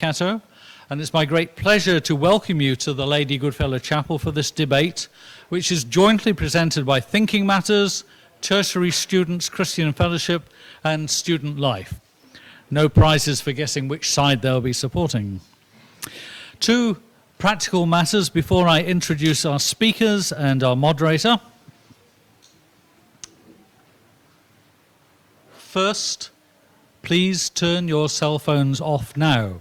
Waikato, and it's my great pleasure to welcome you to the Lady Goodfellow Chapel for this debate, which is jointly presented by Thinking Matters, Tertiary Student Christian Fellowship, and Student Life. No prizes for guessing which side they'll be supporting. Two practical matters before I introduce our speakers and our moderator. First, please turn your cell phones off now.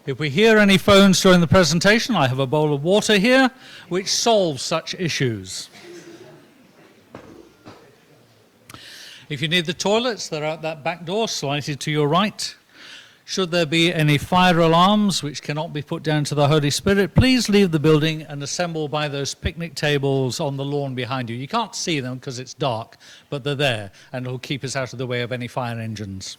If we hear any phones during the presentation, I have a bowl of water here, which solves such issues. If you need the toilets, they're out that back door, slightly to your right. Should there be any fire alarms which cannot be put down to the Holy Spirit, please leave the building and assemble by those picnic tables on the lawn behind you. You can't see them because it's dark, but they're there, and it'll keep us out of the way of any fire engines.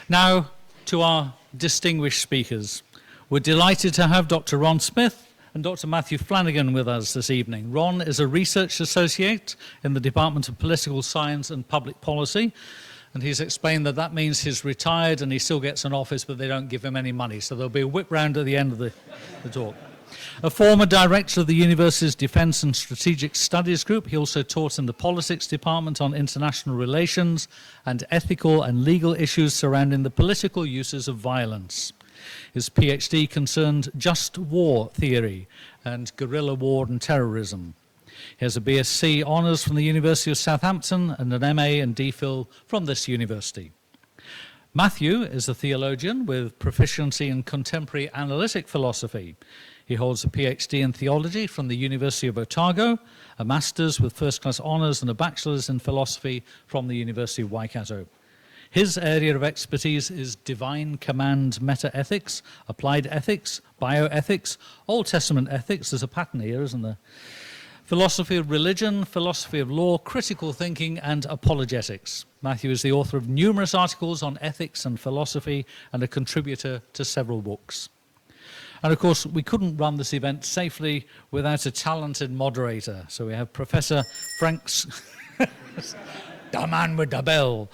Now, to our distinguished speakers. We're delighted to have Dr. Ron Smith and Dr. Matthew Flannagan with us this evening. Ron is a research associate in the Department of Political Science and Public Policy, and he's explained that that means he's retired and he still gets an office, but they don't give him any money, so there'll be a whip round at the end of the talk. A former director of the university's Defence and Strategic Studies Group, he also taught in the Politics Department on international relations and ethical and legal issues surrounding the political uses of violence. His PhD concerned just war theory and guerrilla war and terrorism. He has a BSc Honours from the University of Southampton and an MA and DPhil from this university. Matthew is a theologian with proficiency in contemporary analytic philosophy. He holds a PhD in theology from the University of Otago, a master's with first-class honours and a bachelor's in philosophy from the University of Waikato. His area of expertise is divine command meta-ethics, applied ethics, bioethics, Old Testament ethics. There's a pattern here, isn't there? Philosophy of religion, philosophy of law, critical thinking, and apologetics. Matthew is the author of numerous articles on ethics and philosophy and a contributor to several books. And of course, we couldn't run this event safely without a talented moderator. So we have Professor Frank... the man with the bell.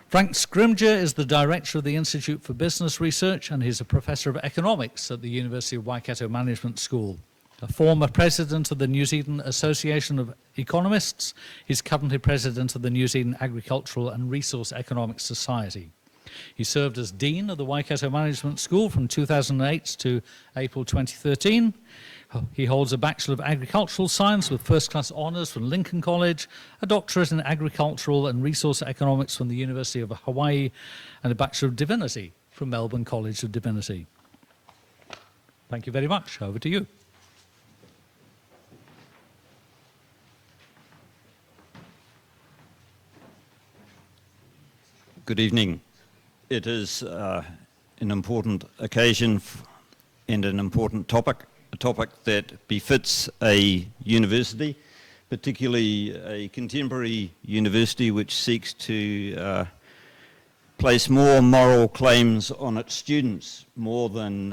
Frank Scrimgeour is the director of the Institute for Business Research, and he's a professor of economics at the University of Waikato Management School. A former president of the New Zealand Association of Economists, he's currently president of the New Zealand Agricultural and Resource Economics Society. He served as Dean of the Waikato Management School from 2008 to April 2013. He holds a Bachelor of Agricultural Science with first-class honours from Lincoln College, a doctorate in Agricultural and Resource Economics from the University of Hawaii, and a Bachelor of Divinity from Melbourne College of Divinity. Thank you very much. Over to you. Good evening. It is an important occasion and an important topic, a topic that befits a university, particularly a contemporary university which seeks to place more moral claims on its students, more than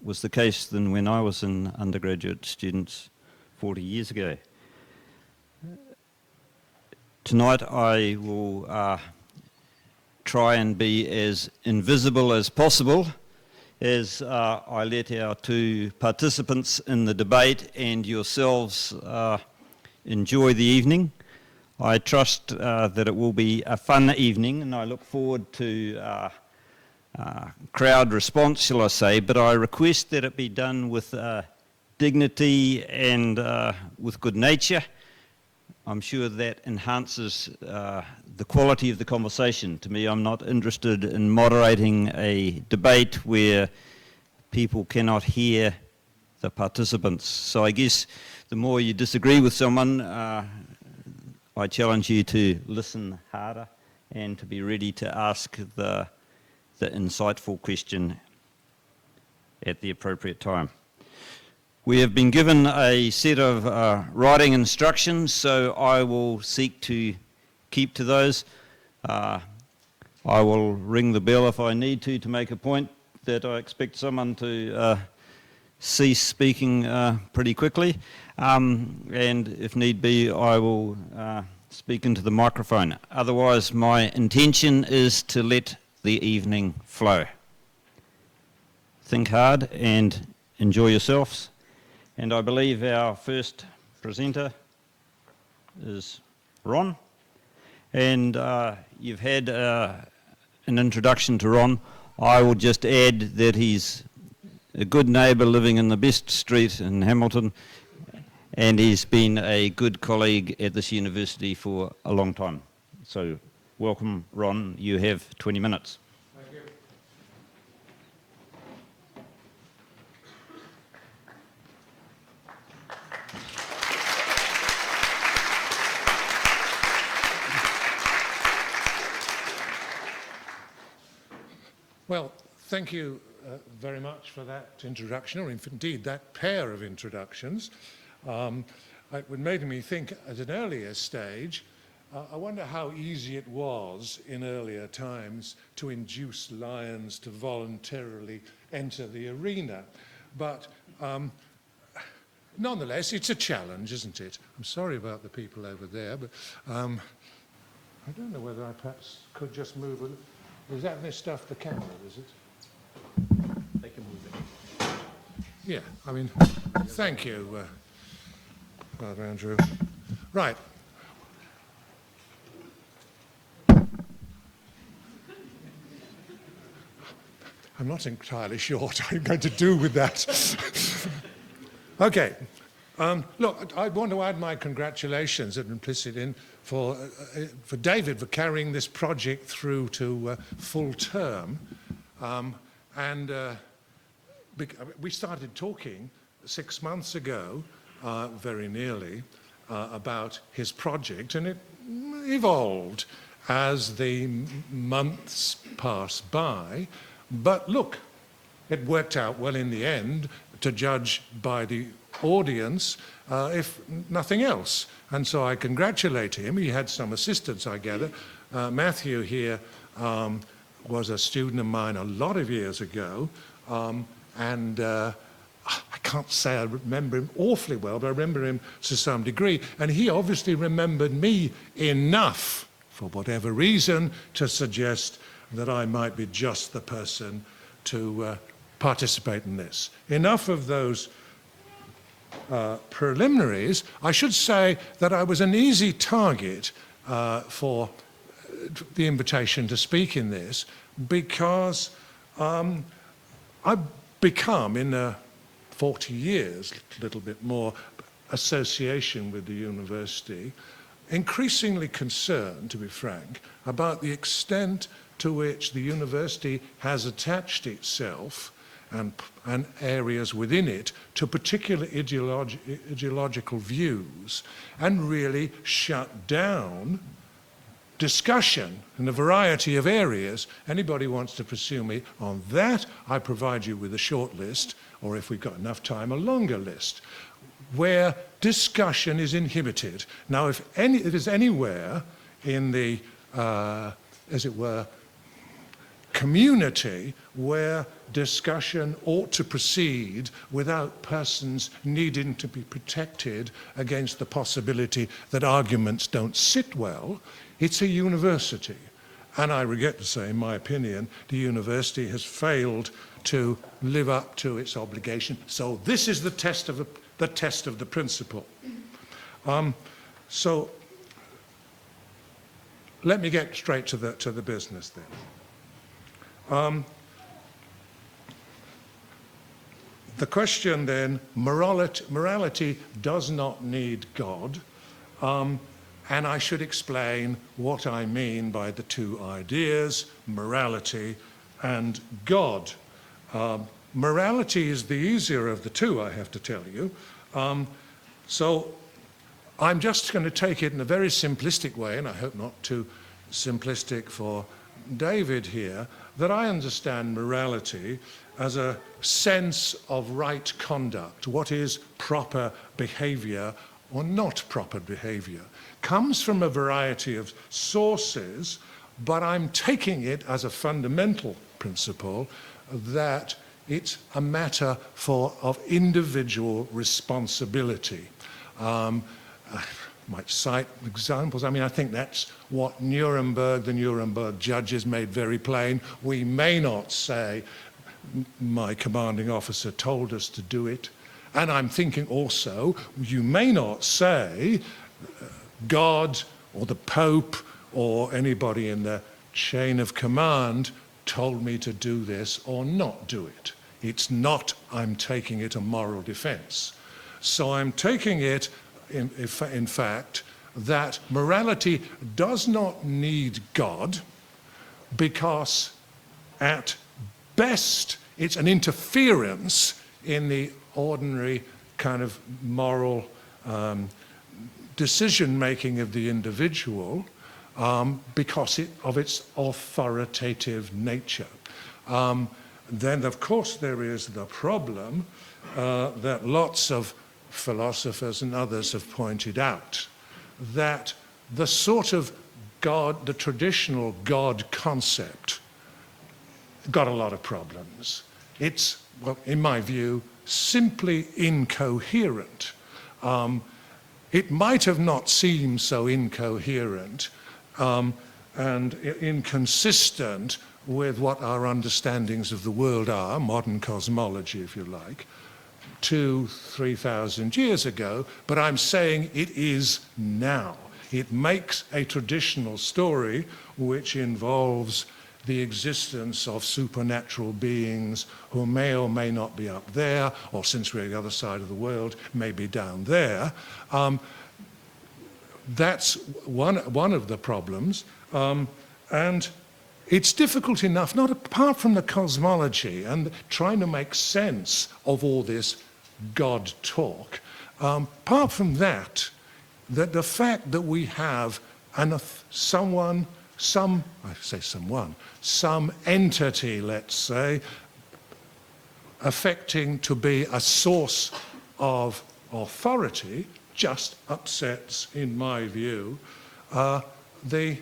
was the case than when I was an undergraduate student 40 years ago. Tonight I will try and be as invisible as possible as I let our two participants in the debate and yourselves enjoy the evening. I trust that it will be a fun evening, and I look forward to crowd response, shall I say, but I request that it be done with dignity and with good nature. I'm sure that enhances the quality of the conversation. To me, I'm not interested in moderating a debate where people cannot hear the participants. So I guess the more you disagree with someone, I challenge you to listen harder and to be ready to ask the insightful question at the appropriate time. We have been given a set of writing instructions, so I will seek to keep to those. I will ring the bell if I need to make a point that I expect someone to cease speaking pretty quickly. And if need be, I will speak into the microphone. Otherwise, my intention is to let the evening flow. think hard and enjoy yourselves. And I believe our first presenter is Ron. And you've had an introduction to Ron. I will just add that he's a good neighbour living in the best street in Hamilton, and he's been a good colleague at this university for a long time. So welcome, Ron. You have 20 minutes. Thank you. Well, thank you very much for that introduction, or indeed that pair of introductions. It made me think at an earlier stage, I wonder how easy it was in earlier times to induce lions to voluntarily enter the arena. But nonetheless, it's a challenge, isn't it? I'm sorry about the people over there, but I don't know whether I perhaps could just move a little. Is that this stuff the camera, is it? They can move it. Yeah, I mean, thank you, Father Andrew. Right. I'm not entirely sure what I'm going to do with that. Okay. Look, I want to add my congratulations and implicit in for David for carrying this project through to full term. We started talking 6 months ago, very nearly, about his project, and it evolved as the months passed by. But look, it worked out well in the end, to judge by the audience, if nothing else. And so I congratulate him. He had some assistance, I gather. Matthew here was a student of mine a lot of years ago, and I can't say I remember him awfully well, but I remember him to some degree. And he obviously remembered me enough, for whatever reason, to suggest that I might be just the person to participate in this. Enough of those preliminaries. I should say that I was an easy target for the invitation to speak in this, because I've become, in 40 years, a little bit more, association with the university, increasingly concerned, to be frank, about the extent to which the university has attached itself and areas within it to particular ideological views, and really shut down discussion in a variety of areas. Anybody wants to pursue me on that, I provide you with a short list, or if we've got enough time, a longer list, where discussion is inhibited. Now, if it is anywhere in the, as it were, community where discussion ought to proceed without persons needing to be protected against the possibility that arguments don't sit well, it's a university. And I regret to say, in my opinion, the university has failed to live up to its obligation. So this is the test of the principle. So let me get straight to the business then. The question then, morality does not need God, and I should explain what I mean by the two ideas, morality and God. Morality is the easier of the two, I have to tell you. So I'm just going to take it in a very simplistic way, and I hope not too simplistic for David here, that I understand morality as a sense of right conduct, what is proper behavior or not proper behavior. Comes from a variety of sources, but I'm taking it as a fundamental principle that it's a matter of individual responsibility. I might cite examples. I mean, I think that's what the Nuremberg judges made very plain. We may not say my commanding officer told us to do it. And I'm thinking also, you may not say God or the Pope or anybody in the chain of command told me to do this or not do it. It's not, I'm taking it, a moral defense. So I'm taking it, in fact, that morality does not need God, because at best it's an interference in the ordinary kind of moral decision-making of the individual, because of its authoritative nature. Then, of course, there is the problem that lots of philosophers and others have pointed out, that the sort of God, the traditional God concept, got a lot of problems. It's, well, in my view, simply incoherent. It might have not seemed so incoherent and inconsistent with what our understandings of the world are, modern cosmology, if you like, 2,000-3,000 years ago, but I'm saying it is now. It makes a traditional story which involves the existence of supernatural beings who may or may not be up there, or since we're the other side of the world, may be down there. That's one of the problems. And it's difficult enough, not apart from the cosmology and trying to make sense of all this God talk, apart from that, the fact that we have some entity, let's say, affecting to be a source of authority just upsets, in my view, the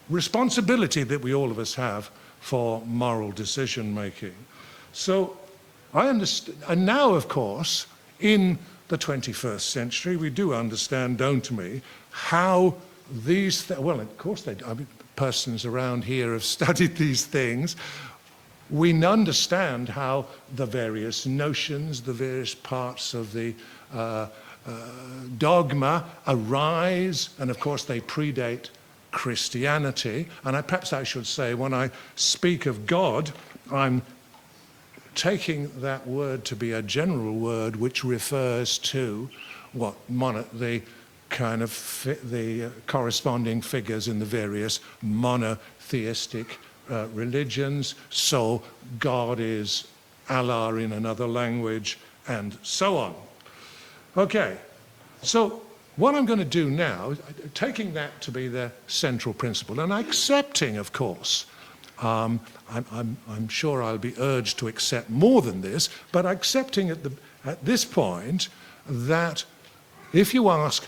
responsibility that we all of us have for moral decision making. So I understand, and now of course, in the 21st century, we do understand, don't we, how these, well, of course they do. I mean, persons around here have studied these things. We understand how the various notions, the various parts of the dogma arise, and of course they predate Christianity. And perhaps I should say, when I speak of God, I'm taking that word to be a general word which refers to what the kind of the corresponding figures in the various monotheistic religions. So God is Allah in another language, and so on. Okay, so what I'm going to do now, taking that to be the central principle, and accepting, of course, I'm sure I'll be urged to accept more than this, but accepting at this point that if you ask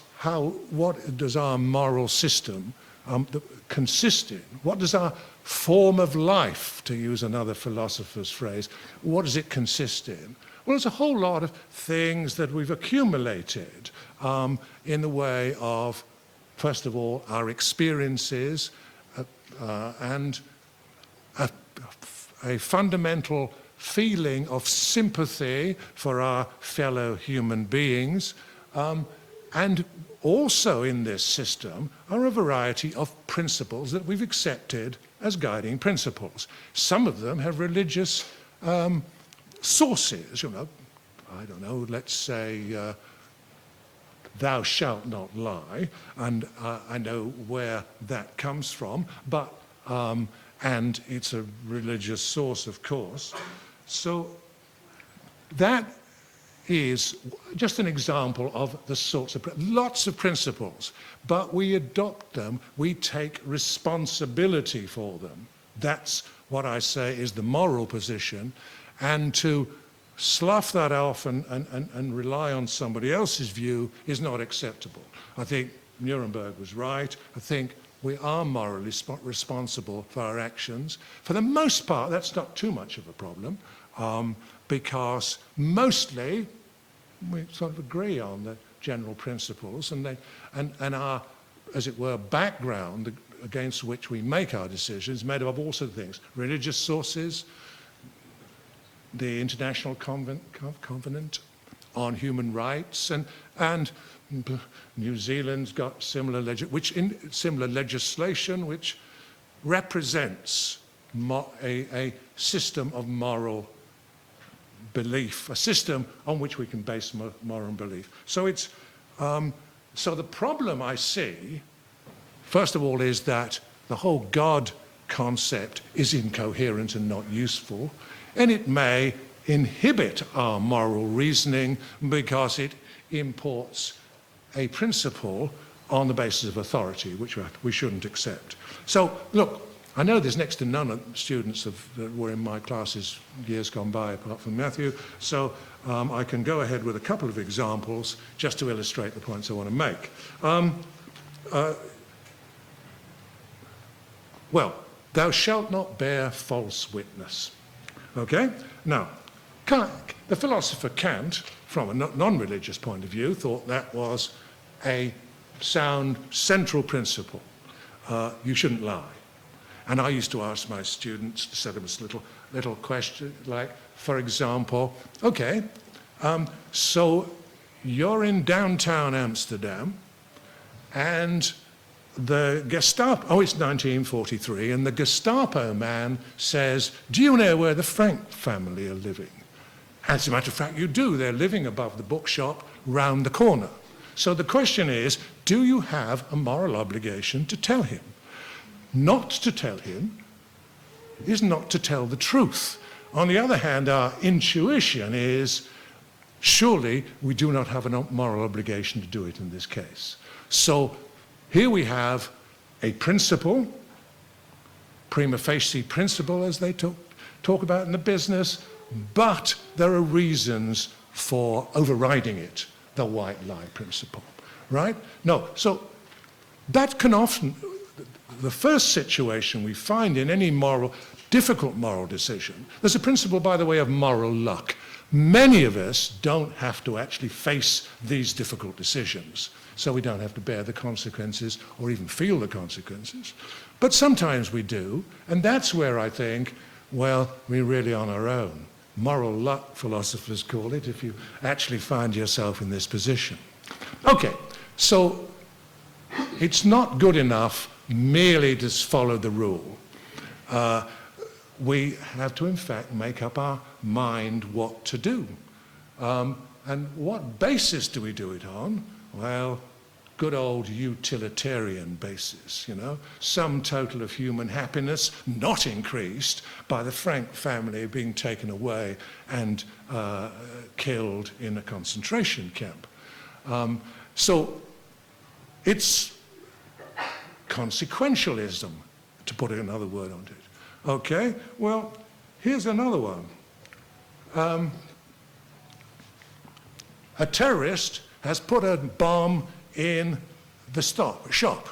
what does our moral system consist in, what does our form of life, to use another philosopher's phrase, what does it consist in? Well, there's a whole lot of things that we've accumulated in the way of, first of all, our experiences and a fundamental feeling of sympathy for our fellow human beings, and also in this system are a variety of principles that we've accepted as guiding principles. Some of them have religious sources, you know, I don't know, let's say thou shalt not lie, and I know where that comes from, but and it's a religious source, of course. So that is just an example of the sorts of, lots of principles, but we adopt them, we take responsibility for them. That's what I say is the moral position, and to slough that off and rely on somebody else's view is not acceptable. I think Nuremberg was right. I think we are morally responsible for our actions. For the most part, that's not too much of a problem, because mostly we sort of agree on the general principles, and our, as it were, background against which we make our decisions made up of all sorts of things: religious sources, the International Covenant on Human Rights, and New Zealand's got similar legislation which represents a system of moral belief, a system on which we can base moral belief. So it's so the problem I see, first of all, is that the whole God concept is incoherent and not useful, and it may inhibit our moral reasoning because it imports a principle on the basis of authority, which we shouldn't accept. So, look, I know there's next to none of students that were in my classes years gone by, apart from Matthew, so I can go ahead with a couple of examples just to illustrate the points I want to make. Well, thou shalt not bear false witness. Okay? Now, the philosopher Kant, from a non-religious point of view, thought that was a sound central principle. You shouldn't lie. And I used to ask my students to set them a little question, like, for example, okay, so you're in downtown Amsterdam, and the Gestapo, it's 1943, and the Gestapo man says, do you know where the Frank family are living? As a matter of fact, you do. They're living above the bookshop round the corner. So the question is, do you have a moral obligation to tell him? Not to tell him is not to tell the truth. On the other hand, our intuition is, surely we do not have a moral obligation to do it in this case. So here we have a principle, prima facie principle as they talk about in the business, but there are reasons for overriding it, the white lie principle, right? No, so that can often, the first situation we find in any difficult moral decision, there's a principle, by the way, of moral luck. Many of us don't have to actually face these difficult decisions, so we don't have to bear the consequences or even feel the consequences. But sometimes we do, and that's where I think, well, we're really on our own. Moral luck, philosophers call it, if you actually find yourself in this position. Okay, so it's not good enough merely to follow the rule. We have to, in fact, make up our mind what to do. And what basis do we do it on? Well, good old utilitarian basis, you know, sum total of human happiness not increased by the Frank family being taken away and killed in a concentration camp. So it's consequentialism, to put another word on it. Okay, well, here's another one. A terrorist has put a bomb in the shop.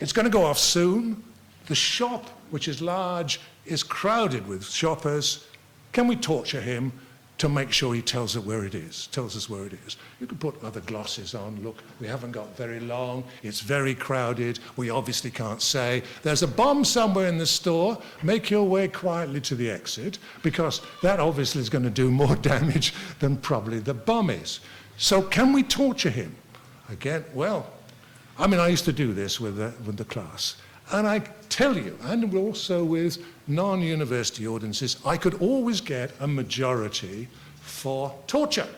It's going to go off soon. The shop, which is large, is crowded with shoppers. Can we torture him to make sure he tells us where it is? You can put other glosses on. Look, we haven't got very long. It's very crowded. We obviously can't say. There's a bomb somewhere in the store. Make your way quietly to the exit, because that obviously is going to do more damage than probably the bomb is. So can we torture him? Again, well, I mean, I used to do this with the class. And I tell you, and also with non-university audiences, I could always get a majority for torture.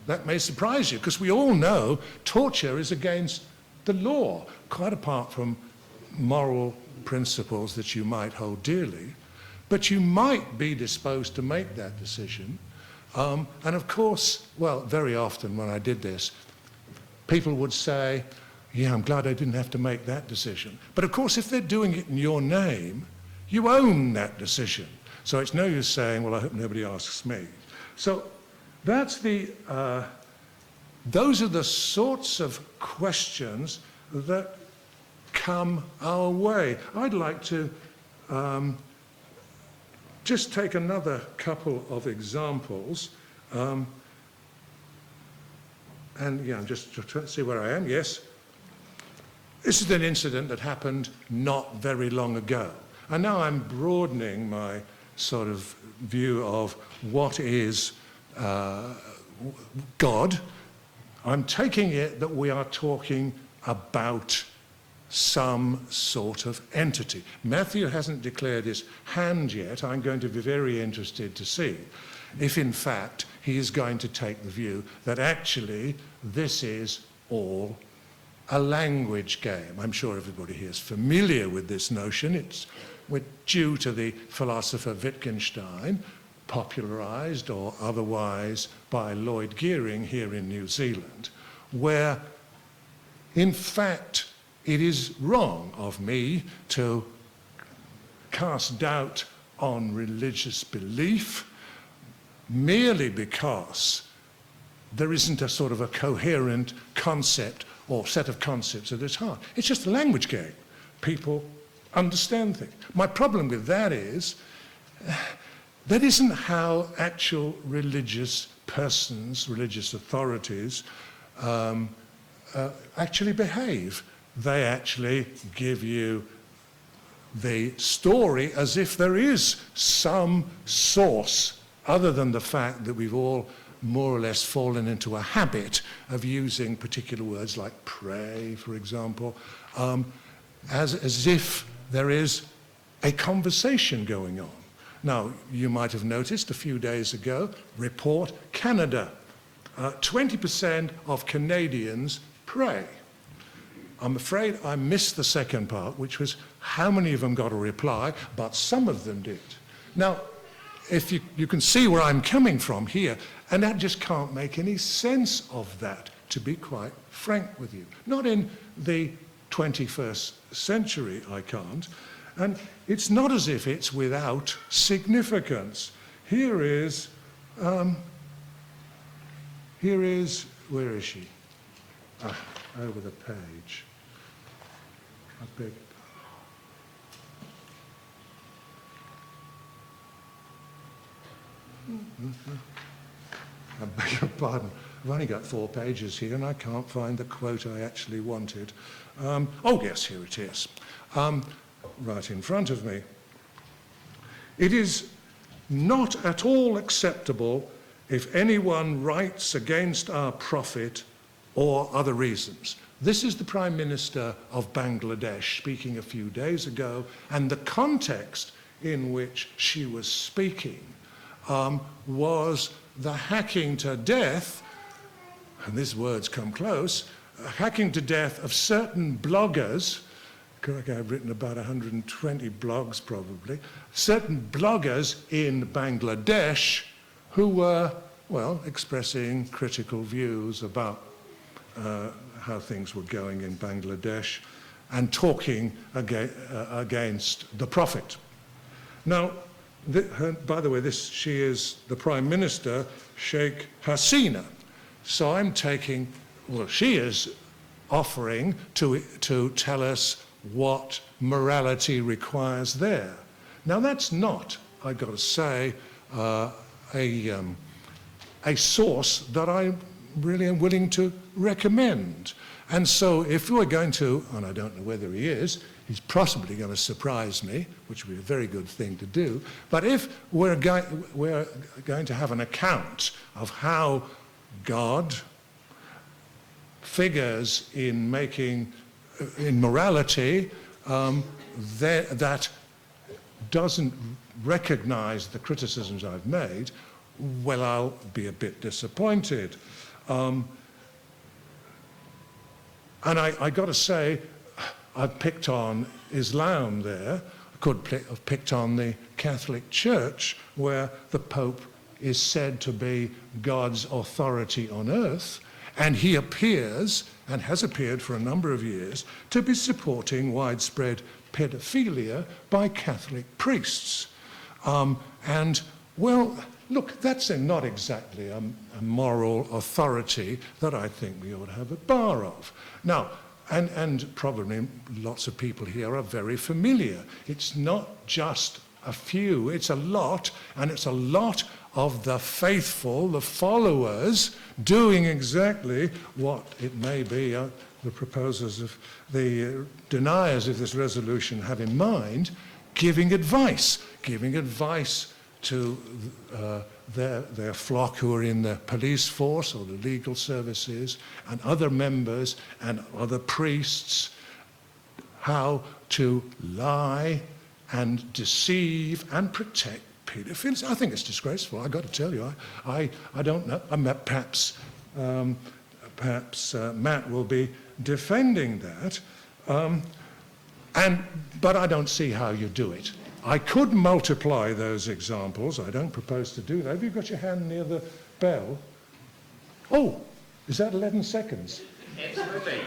That may surprise you, because we all know torture is against the law, quite apart from moral principles that you might hold dearly. But you might be disposed to make that decision. And of course, well, very often when I did this, people would say, yeah, I'm glad I didn't have to make that decision. But of course, if they're doing it in your name, you own that decision. So it's no use saying, well, I hope nobody asks me. So that's those are the sorts of questions that come our way. I'd like to just take another couple of examples. And yeah, I'm just trying to see where I am. Yes. This is an incident that happened not very long ago. And now I'm broadening my sort of view of what is God, I'm taking it that we are talking about some sort of entity. Matthew hasn't declared his hand yet. I'm going to be very interested to see if, in fact, he is going to take the view that actually this is all a language game. I'm sure everybody here is familiar with this notion. It's due to the philosopher Wittgenstein, popularized or otherwise by Lloyd Gearing here in New Zealand, where, in fact, it is wrong of me to cast doubt on religious belief merely because there isn't a sort of a coherent concept or set of concepts at its heart. It's just a language game. People understand things. My problem with that is that isn't how actual religious persons, religious authorities actually behave. They actually give you the story as if there is some source other than the fact that we've all more or less fallen into a habit of using particular words like pray, for example, as if there is a conversation going on. Now, you might have noticed a few days ago, report Canada. 20% of Canadians pray. I'm afraid I missed the second part, which was how many of them got a reply, but some of them did. Now, if you can see where I'm coming from here, and that just can't make any sense of that, to be quite frank with you. Not in the 21st century, I can't. And it's not as if it's without significance. Here is, where is she? Over the page. I beg your pardon. I've only got 4 pages here and I can't find the quote I actually wanted. Oh yes, here it is. Right in front of me. It is not at all acceptable if anyone writes against our prophet or other reasons. This is the Prime Minister of Bangladesh speaking a few days ago, and the context in which she was speaking was the hacking to death, and these words come close, hacking to death of certain bloggers. I've written about 120 blogs probably, certain bloggers in Bangladesh who were, well, expressing critical views about how things were going in Bangladesh and talking against the Prophet. Now, by the way, she is the Prime Minister, Sheikh Hasina. So I'm taking, well, she is offering to tell us what morality requires there. Now, that's not, I've got to say, a source that I really am willing to recommend. And so if we're going to, and I don't know whether he is, he's possibly going to surprise me, which would be a very good thing to do, but if we're going to have an account of how God figures in morality that doesn't recognize the criticisms I've made, well, I'll be a bit disappointed. And I got to say, I've picked on Islam there. I could have picked on the Catholic Church, where the Pope is said to be God's authority on earth, and he appears, and has appeared for a number of years, to be supporting widespread pedophilia by Catholic priests. And, well, look, that's not exactly a moral authority that I think we ought to have a bar of. Now, and probably lots of people here are very familiar. It's not just a few, it's a lot, and it's a lot of the faithful, the followers, doing exactly what it may be the proposers of the deniers of this resolution have in mind, giving advice to their flock who are in the police force or the legal services and other members and other priests, how to lie and deceive and protect paedophiles. I think it's disgraceful. I've got to tell you, I don't know. Perhaps Matt will be defending that. But I don't see how you do it. I could multiply those examples. I don't propose to do that. Have you got your hand near the bell? Oh, is that 11 seconds? Absolutely.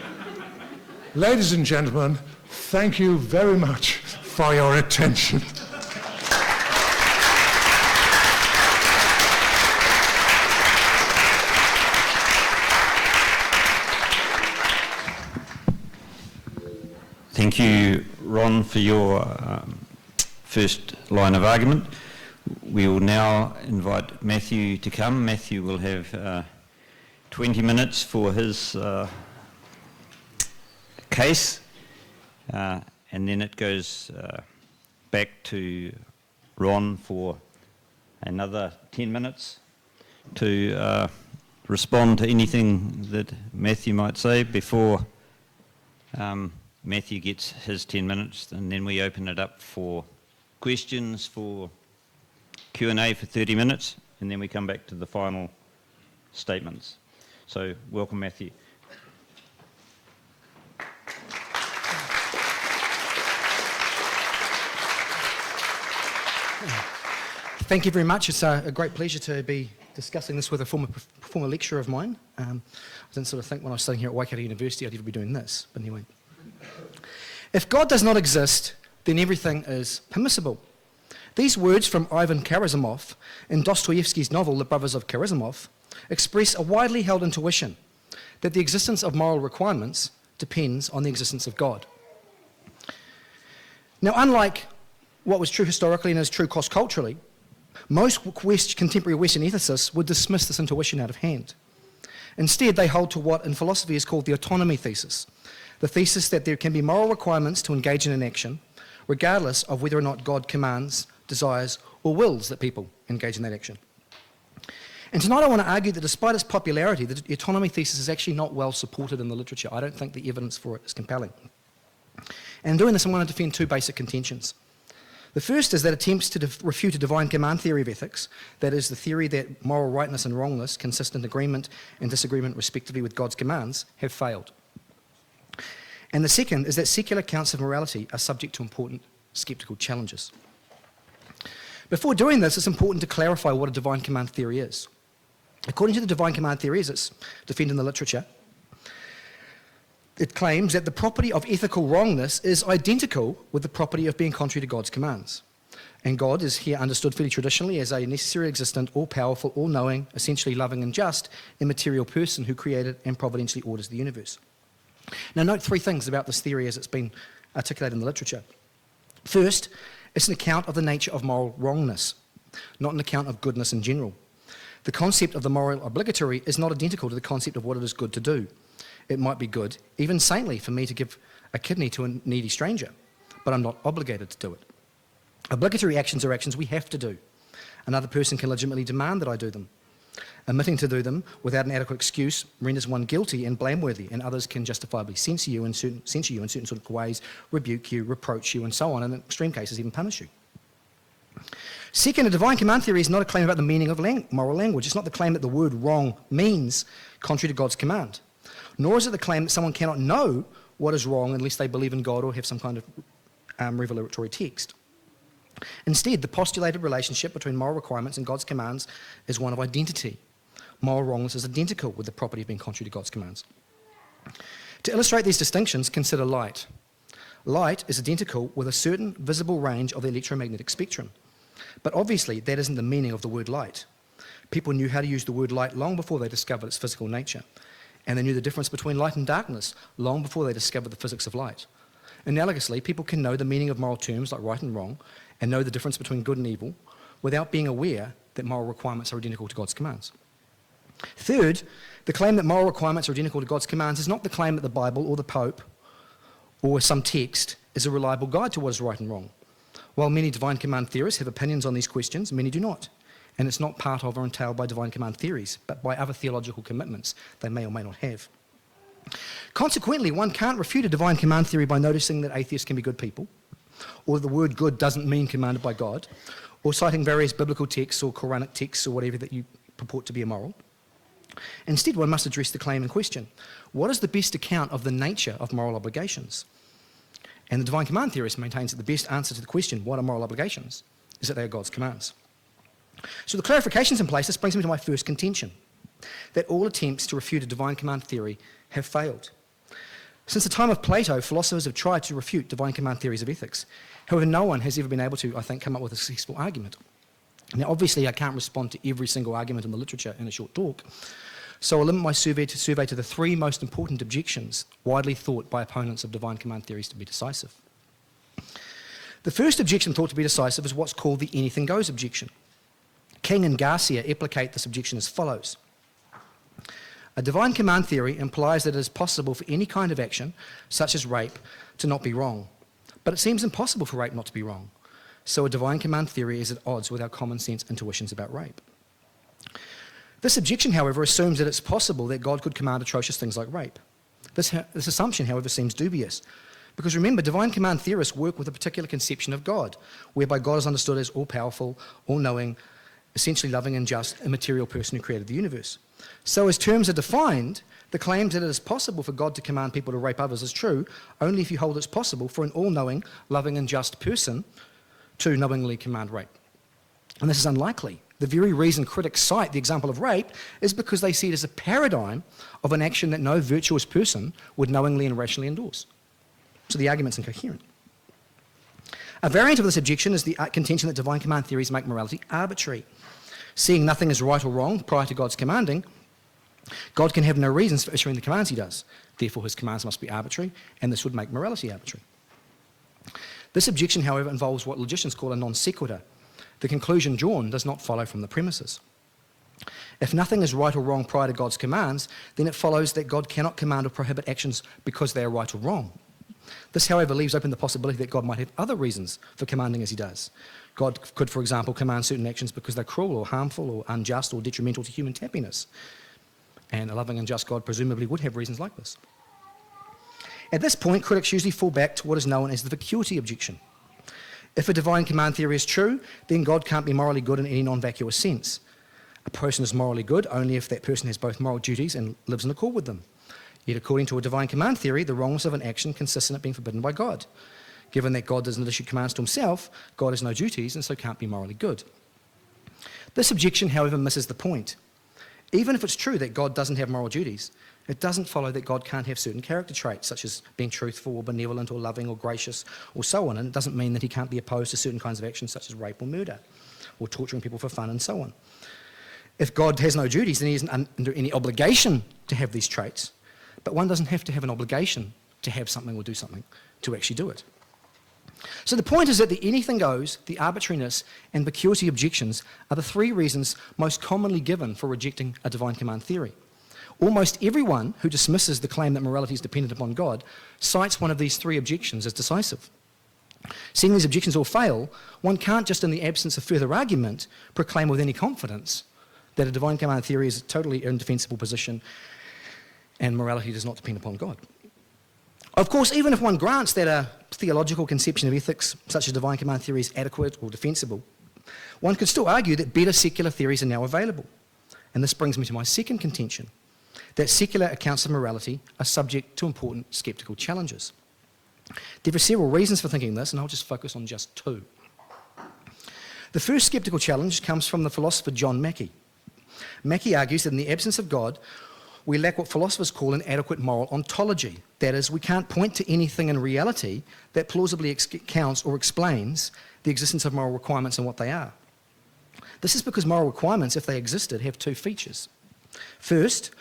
Ladies and gentlemen, thank you very much for your attention. Thank you, Ron, for your first line of argument. We will now invite Matthew to come. Matthew will have 20 minutes for his case, and then it goes back to Ron for another 10 minutes to respond to anything that Matthew might say before Matthew gets his 10 minutes, and then we open it up for questions, for Q&A for 30 minutes, and then we come back to the final statements. So, welcome, Matthew. Thank you very much. It's a great pleasure to be discussing this with a former lecturer of mine. I didn't sort of think when I was studying here at Waikato University I'd ever be doing this, but anyway. If God does not exist, then everything is permissible. These words from Ivan Karamazov in Dostoevsky's novel The Brothers of Karamazov express a widely held intuition that the existence of moral requirements depends on the existence of God. Now, unlike what was true historically and is true cross-culturally, most contemporary Western ethicists would dismiss this intuition out of hand. Instead, they hold to what in philosophy is called the autonomy thesis, the thesis that there can be moral requirements to engage in an action, regardless of whether or not God commands, desires, or wills that people engage in that action. And tonight I want to argue that despite its popularity, the autonomy thesis is actually not well supported in the literature. I don't think the evidence for it is compelling. And in doing this, I'm going to defend two basic contentions. The first is that attempts to refute a divine command theory of ethics, that is, the theory that moral rightness and wrongness consist in agreement and disagreement respectively with God's commands, have failed. And the second is that secular accounts of morality are subject to important skeptical challenges. Before doing this, it's important to clarify what a divine command theory is. According to the divine command theory, as it's defended in the literature, it claims that the property of ethical wrongness is identical with the property of being contrary to God's commands. And God is here understood fairly traditionally as a necessary, existent, all-powerful, all-knowing, essentially loving and just, immaterial person who created and providentially orders the universe. Now note three things about this theory as it's been articulated in the literature. First, it's an account of the nature of moral wrongness, not an account of goodness in general. The concept of the moral obligatory is not identical to the concept of what it is good to do. It might be good, even saintly, for me to give a kidney to a needy stranger, but I'm not obligated to do it. Obligatory actions are actions we have to do. Another person can legitimately demand that I do them. Omitting to do them without an adequate excuse renders one guilty and blameworthy, and others can justifiably censure you in certain sort of ways, rebuke you, reproach you, and so on, and in extreme cases even punish you. Second, a divine command theory is not a claim about the meaning of moral language. It's not the claim that the word wrong means contrary to God's command. Nor is it the claim that someone cannot know what is wrong unless they believe in God or have some kind of revelatory text. Instead, the postulated relationship between moral requirements and God's commands is one of identity. Moral wrongness is identical with the property of being contrary to God's commands. To illustrate these distinctions, consider light. Light is identical with a certain visible range of the electromagnetic spectrum. But obviously, that isn't the meaning of the word light. People knew how to use the word light long before they discovered its physical nature. And they knew the difference between light and darkness long before they discovered the physics of light. Analogously, people can know the meaning of moral terms like right and wrong and know the difference between good and evil without being aware that moral requirements are identical to God's commands. Third, the claim that moral requirements are identical to God's commands is not the claim that the Bible or the Pope or some text is a reliable guide to what is right and wrong, While many divine command theorists have opinions on these questions, many do not. And it's not part of or entailed by divine command theories, but by other theological commitments they may or may not have. Consequently, one can't refute a divine command theory by noticing that atheists can be good people, or the word good doesn't mean commanded by God, or citing various biblical texts or Quranic texts or whatever that you purport to be immoral. Instead, one must address the claim in question. What is the best account of the nature of moral obligations? And the divine command theorist maintains that the best answer to the question, what are moral obligations, is that they are God's commands. So the clarifications in place, this brings me to my first contention, that all attempts to refute a divine command theory have failed. Since the time of Plato, philosophers have tried to refute divine command theories of ethics. However, no one has ever been able to, I think, come up with a successful argument. Now, obviously, I can't respond to every single argument in the literature in a short talk, so I'll limit my survey to the three most important objections widely thought by opponents of divine command theories to be decisive. The first objection thought to be decisive is what's called the anything goes objection. King and Garcia applicate this objection as follows. A divine command theory implies that it is possible for any kind of action, such as rape, to not be wrong. But it seems impossible for rape not to be wrong. So a divine command theory is at odds with our common sense intuitions about rape. This objection, however, assumes that it's possible that God could command atrocious things like rape. This assumption, however, seems dubious. Because remember, divine command theorists work with a particular conception of God, whereby God is understood as all-powerful, all-knowing, essentially loving and just, immaterial person who created the universe. So as terms are defined, the claim that it is possible for God to command people to rape others is true only if you hold it's possible for an all-knowing, loving and just person to knowingly command rape. And this is unlikely. The very reason critics cite the example of rape is because they see it as a paradigm of an action that no virtuous person would knowingly and rationally endorse. So the argument's incoherent. A variant of this objection is the contention that divine command theories make morality arbitrary. Seeing nothing as right or wrong prior to God's commanding, God can have no reasons for issuing the commands he does. Therefore, his commands must be arbitrary, and this would make morality arbitrary. This objection, however, involves what logicians call a non sequitur. The conclusion drawn does not follow from the premises. If nothing is right or wrong prior to God's commands, then it follows that God cannot command or prohibit actions because they are right or wrong. This, however, leaves open the possibility that God might have other reasons for commanding as he does. God could, for example, command certain actions because they're cruel or harmful or unjust or detrimental to human happiness. And a loving and just God presumably would have reasons like this. At this point, critics usually fall back to what is known as the vacuity objection. If a divine command theory is true, then God can't be morally good in any non-vacuous sense. A person is morally good only if that person has both moral duties and lives in accord with them. Yet according to a divine command theory, the wrongness of an action consists in it being forbidden by God. Given that God does not issue commands to himself, God has no duties and so can't be morally good. This objection, however, misses the point. Even if it's true that God doesn't have moral duties, it doesn't follow that God can't have certain character traits, such as being truthful or benevolent or loving or gracious or so on, and it doesn't mean that he can't be opposed to certain kinds of actions such as rape or murder or torturing people for fun and so on. If God has no duties, then he isn't under any obligation to have these traits, but one doesn't have to have an obligation to have something or do something to actually do it. So the point is that the anything goes, the arbitrariness, and vacuity objections are the three reasons most commonly given for rejecting a divine command theory. Almost everyone who dismisses the claim that morality is dependent upon God cites one of these three objections as decisive. Seeing these objections all fail, one can't just in the absence of further argument proclaim with any confidence that a divine command theory is a totally indefensible position and morality does not depend upon God. Of course, even if one grants that a theological conception of ethics, such as divine command theory, is adequate or defensible, one could still argue that better secular theories are now available. And this brings me to my second contention, that secular accounts of morality are subject to important skeptical challenges. There are several reasons for thinking this, and I'll just focus on just two. The first skeptical challenge comes from the philosopher John Mackey. Mackey argues that in the absence of God, we lack what philosophers call an adequate moral ontology. That is, we can't point to anything in reality that plausibly accounts or explains the existence of moral requirements and what they are. This is because moral requirements, if they existed, have two features. First,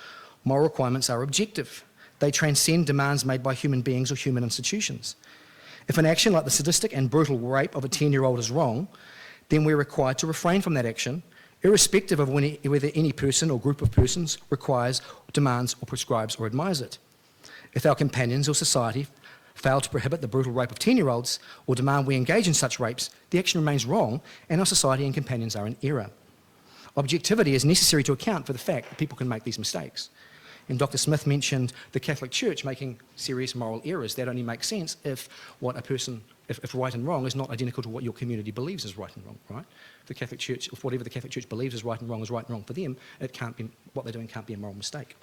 moral requirements are objective. They transcend demands made by human beings or human institutions. If an action like the sadistic and brutal rape of a 10-year-old is wrong, then we're required to refrain from that action, irrespective of whether any person or group of persons requires, demands, or prescribes or admires it. If our companions or society fail to prohibit the brutal rape of 10-year-olds, or demand we engage in such rapes, the action remains wrong and our society and companions are in error. Objectivity is necessary to account for the fact that people can make these mistakes. And Dr. Smith mentioned the Catholic Church making serious moral errors. That only makes sense if if right and wrong is not identical to what your community believes is right and wrong, right? The Catholic Church, if whatever the Catholic Church believes is right and wrong for them, what they're doing can't be a moral mistake.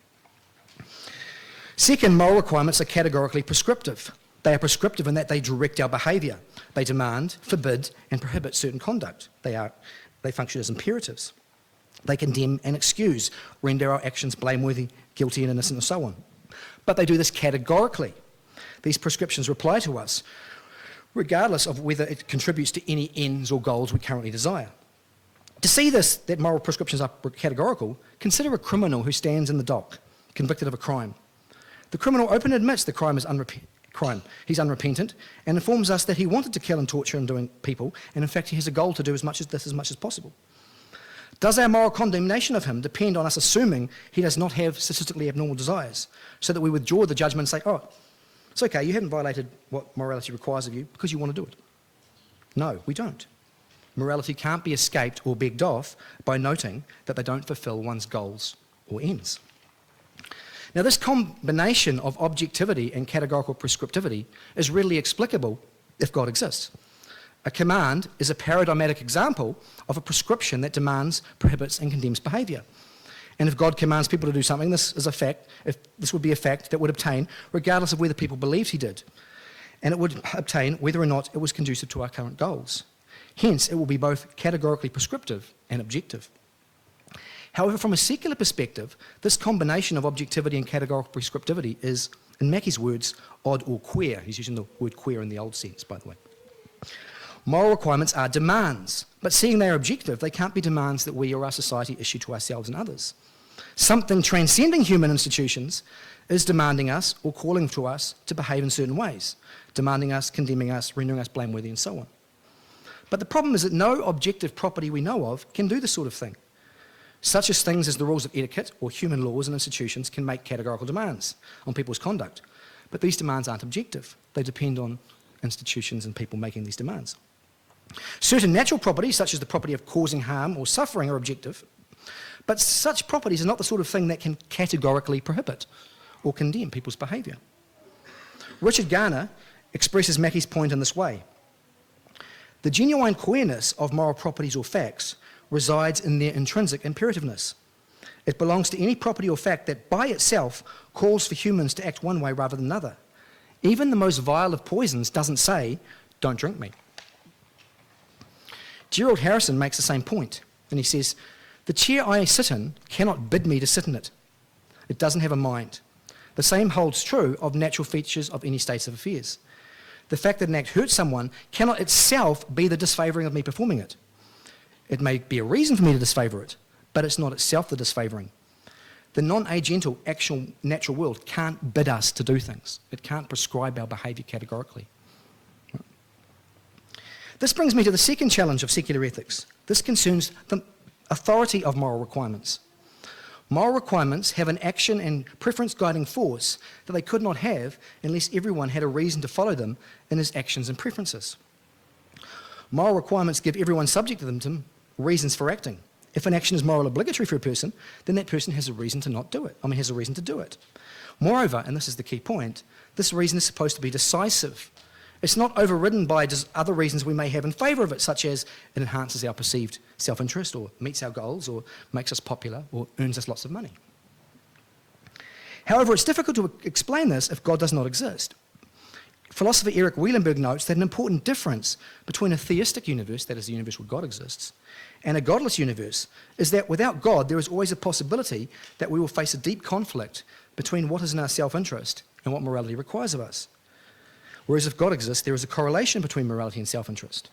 Second, moral requirements are categorically prescriptive. They are prescriptive in that they direct our behaviour. They demand, forbid, and prohibit certain conduct. They function as imperatives. They condemn and excuse, render our actions blameworthy, guilty and innocent, and so on. But they do this categorically. These prescriptions apply to us, regardless of whether it contributes to any ends or goals we currently desire. To see this, that moral prescriptions are categorical, consider a criminal who stands in the dock, convicted of a crime. The criminal openly admits the crime is crime. He's unrepentant and informs us that he wanted to kill and torture undoing people, and in fact he has a goal to do as much as possible. Does our moral condemnation of him depend on us assuming he does not have statistically abnormal desires, so that we withdraw the judgment and say, oh, it's okay, you haven't violated what morality requires of you because you want to do it? No, we don't. Morality can't be escaped or begged off by noting that they don't fulfil one's goals or ends. Now, this combination of objectivity and categorical prescriptivity is readily explicable if God exists. A command is a paradigmatic example of a prescription that demands, prohibits, and condemns behaviour. And if God commands people to do something, this would be a fact that would obtain regardless of whether people believed he did. And it would obtain whether or not it was conducive to our current goals. Hence, it will be both categorically prescriptive and objective. However, from a secular perspective, this combination of objectivity and categorical prescriptivity is, in Mackey's words, odd or queer. He's using the word queer in the old sense, by the way. Moral requirements are demands, but seeing they are objective, they can't be demands that we or our society issue to ourselves and others. Something transcending human institutions is demanding us or calling to us to behave in certain ways, demanding us, condemning us, rendering us blameworthy, and so on. But the problem is that no objective property we know of can do this sort of thing. Such as things as the rules of etiquette or human laws and institutions can make categorical demands on people's conduct. But these demands aren't objective. They depend on institutions and people making these demands. Certain natural properties, such as the property of causing harm or suffering, are objective, but such properties are not the sort of thing that can categorically prohibit or condemn people's behaviour. Richard Garner expresses Mackey's point in this way. The genuine queerness of moral properties or facts resides in their intrinsic imperativeness. It belongs to any property or fact that by itself calls for humans to act one way rather than another. Even the most vile of poisons doesn't say, don't drink me. Gerald Harrison makes the same point, and he says, the chair I sit in cannot bid me to sit in it. It doesn't have a mind. The same holds true of natural features of any state of affairs. The fact that an act hurts someone cannot itself be the disfavouring of me performing it. It may be a reason for me to disfavour it, but it's not itself the disfavouring. The non-agental, actual, natural world can't bid us to do things. It can't prescribe our behaviour categorically. This brings me to the second challenge of secular ethics. This concerns the authority of moral requirements. Moral requirements have an action and preference guiding force that they could not have unless everyone had a reason to follow them in his actions and preferences. Moral requirements give everyone subject to them reasons for acting. If an action is moral obligatory for a person, then that person has a reason to not do it. has a reason to do it. Moreover, and this is the key point, this reason is supposed to be decisive. It's not overridden by other reasons we may have in favour of it, such as it enhances our perceived self-interest or meets our goals or makes us popular or earns us lots of money. However, it's difficult to explain this if God does not exist. Philosopher Eric Wielenberg notes that an important difference between a theistic universe, that is the universe where God exists, and a godless universe is that without God there is always a possibility that we will face a deep conflict between what is in our self-interest and what morality requires of us. Whereas if God exists, there is a correlation between morality and self-interest.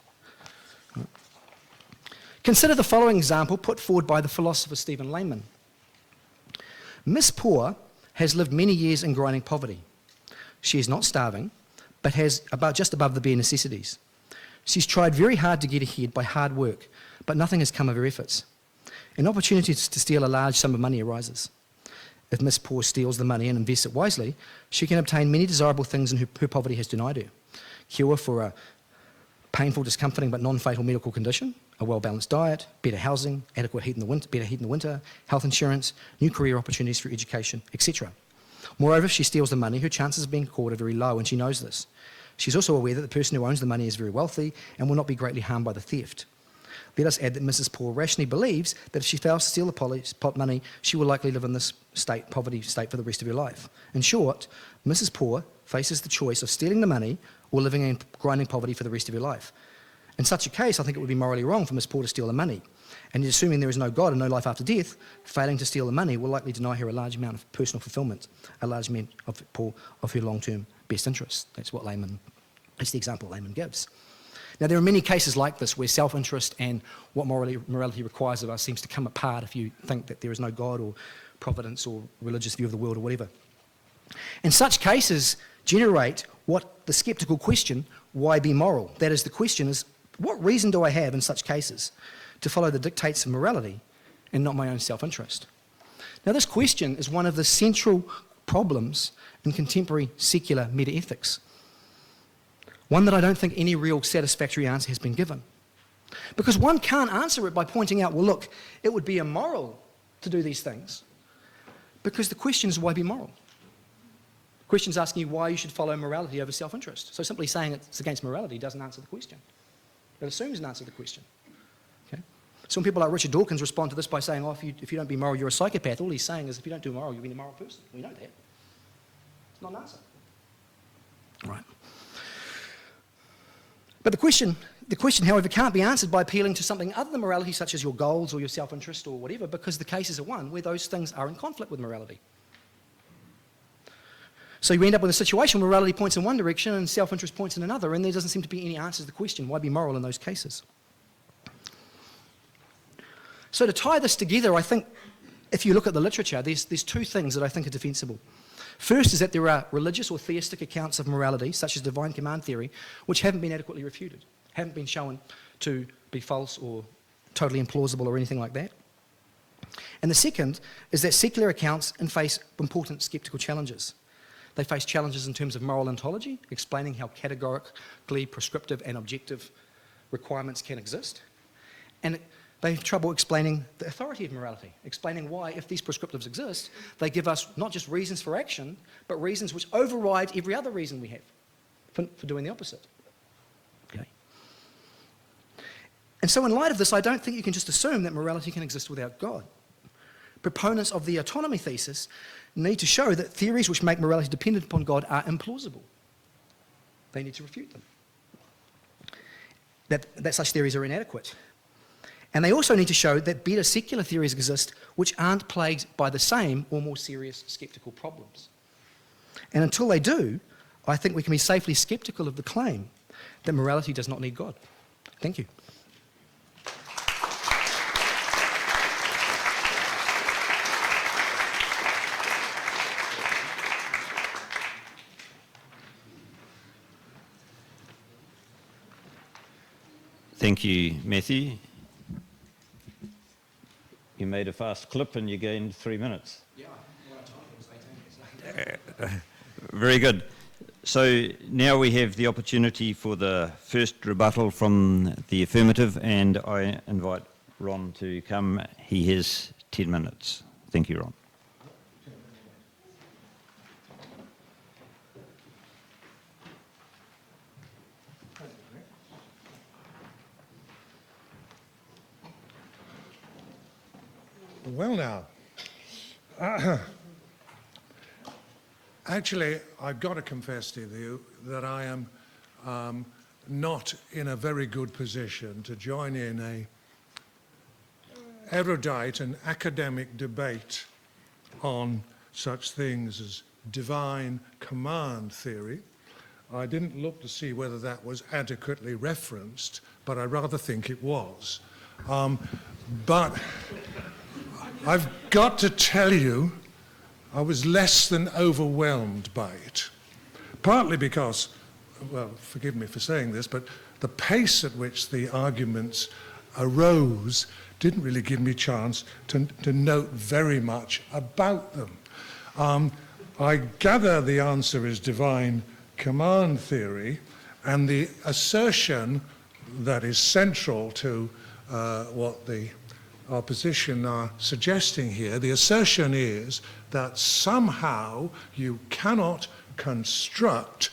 Consider the following example put forward by the philosopher Stephen Layman. Miss Poor has lived many years in grinding poverty. She is not starving, but has just above the bare necessities. She's tried very hard to get ahead by hard work, but nothing has come of her efforts. An opportunity to steal a large sum of money arises. if Miss Poor steals the money and invests it wisely, she can obtain many desirable things in her poverty has denied her. Cure for a painful, discomforting but non-fatal medical condition, a well-balanced diet, better housing, adequate heat in the winter, better heat in the winter, health insurance, new career opportunities for education, etc. Moreover, if she steals the money, her chances of being caught are very low, and she knows this. She's also aware that the person who owns the money is very wealthy and will not be greatly harmed by the theft. Let us add that Mrs. Poor rationally believes that if she fails to steal the pot money, she will likely live in this poverty state for the rest of her life. In short, Mrs. Poor faces the choice of stealing the money or living in grinding poverty for the rest of her life. In such a case, I think it would be morally wrong for Miss Poor to steal the money. And assuming there is no God and no life after death, failing to steal the money will likely deny her a large amount of personal fulfillment, a large amount of her long-term best interests. That's the example Layman gives. Now, there are many cases like this where self-interest and what morality requires of us seems to come apart if you think that there is no God or providence or religious view of the world or whatever. And such cases generate what the skeptical question, why be moral? That is, the question is, what reason do I have in such cases to follow the dictates of morality and not my own self-interest? Now, this question is one of the central problems in contemporary secular metaethics. One that I don't think any real satisfactory answer has been given. Because one can't answer it by pointing out, well, look, it would be immoral to do these things. Because the question is, why be moral? The question is asking you why you should follow morality over self-interest. So simply saying it's against morality doesn't answer the question. It assumes an answer to the question. Okay? Some people like Richard Dawkins respond to this by saying, oh, if you don't be moral, you're a psychopath. All he's saying is, if you don't do moral, you'll be a moral person. We know that. It's not an answer. Right. But the question, however, can't be answered by appealing to something other than morality, such as your goals or your self-interest or whatever, because the cases are one where those things are in conflict with morality. So you end up with a situation where morality points in one direction and self-interest points in another, and there doesn't seem to be any answer to the question, why be moral in those cases? So to tie this together, I think, if you look at the literature, there's two things that I think are defensible. First is that there are religious or theistic accounts of morality, such as divine command theory, which haven't been adequately refuted, haven't been shown to be false or totally implausible or anything like that. And the second is that secular accounts face important skeptical challenges. They face challenges in terms of moral ontology, explaining how categorically prescriptive and objective requirements can exist. And they have trouble explaining the authority of morality, explaining why, if these prescriptives exist, they give us not just reasons for action, but reasons which override every other reason we have for doing the opposite. Okay. And so in light of this, I don't think you can just assume that morality can exist without God. Proponents of the autonomy thesis need to show that theories which make morality dependent upon God are implausible. They need to refute them. That such theories are inadequate. And they also need to show that better secular theories exist which aren't plagued by the same or more serious skeptical problems. And until they do, I think we can be safely skeptical of the claim that morality does not need God. Thank you. Thank you, Matthew. You made a fast clip and you gained 3 minutes. Yeah, well, it was 18. Very good. So now we have the opportunity for the first rebuttal from the affirmative, and I invite Ron to come. He has 10 minutes. Thank you, Ron. Well now, actually, I've got to confess to you that I am not in a very good position to join in a erudite and academic debate on such things as divine command theory. I didn't look to see whether that was adequately referenced, but I rather think it was. But I've got to tell you, I was less than overwhelmed by it. Partly because, well, forgive me for saying this, but the pace at which the arguments arose didn't really give me a chance to note very much about them. I gather the answer is divine command theory, and the assertion that is central to what the opposition are suggesting here, the assertion is that somehow you cannot construct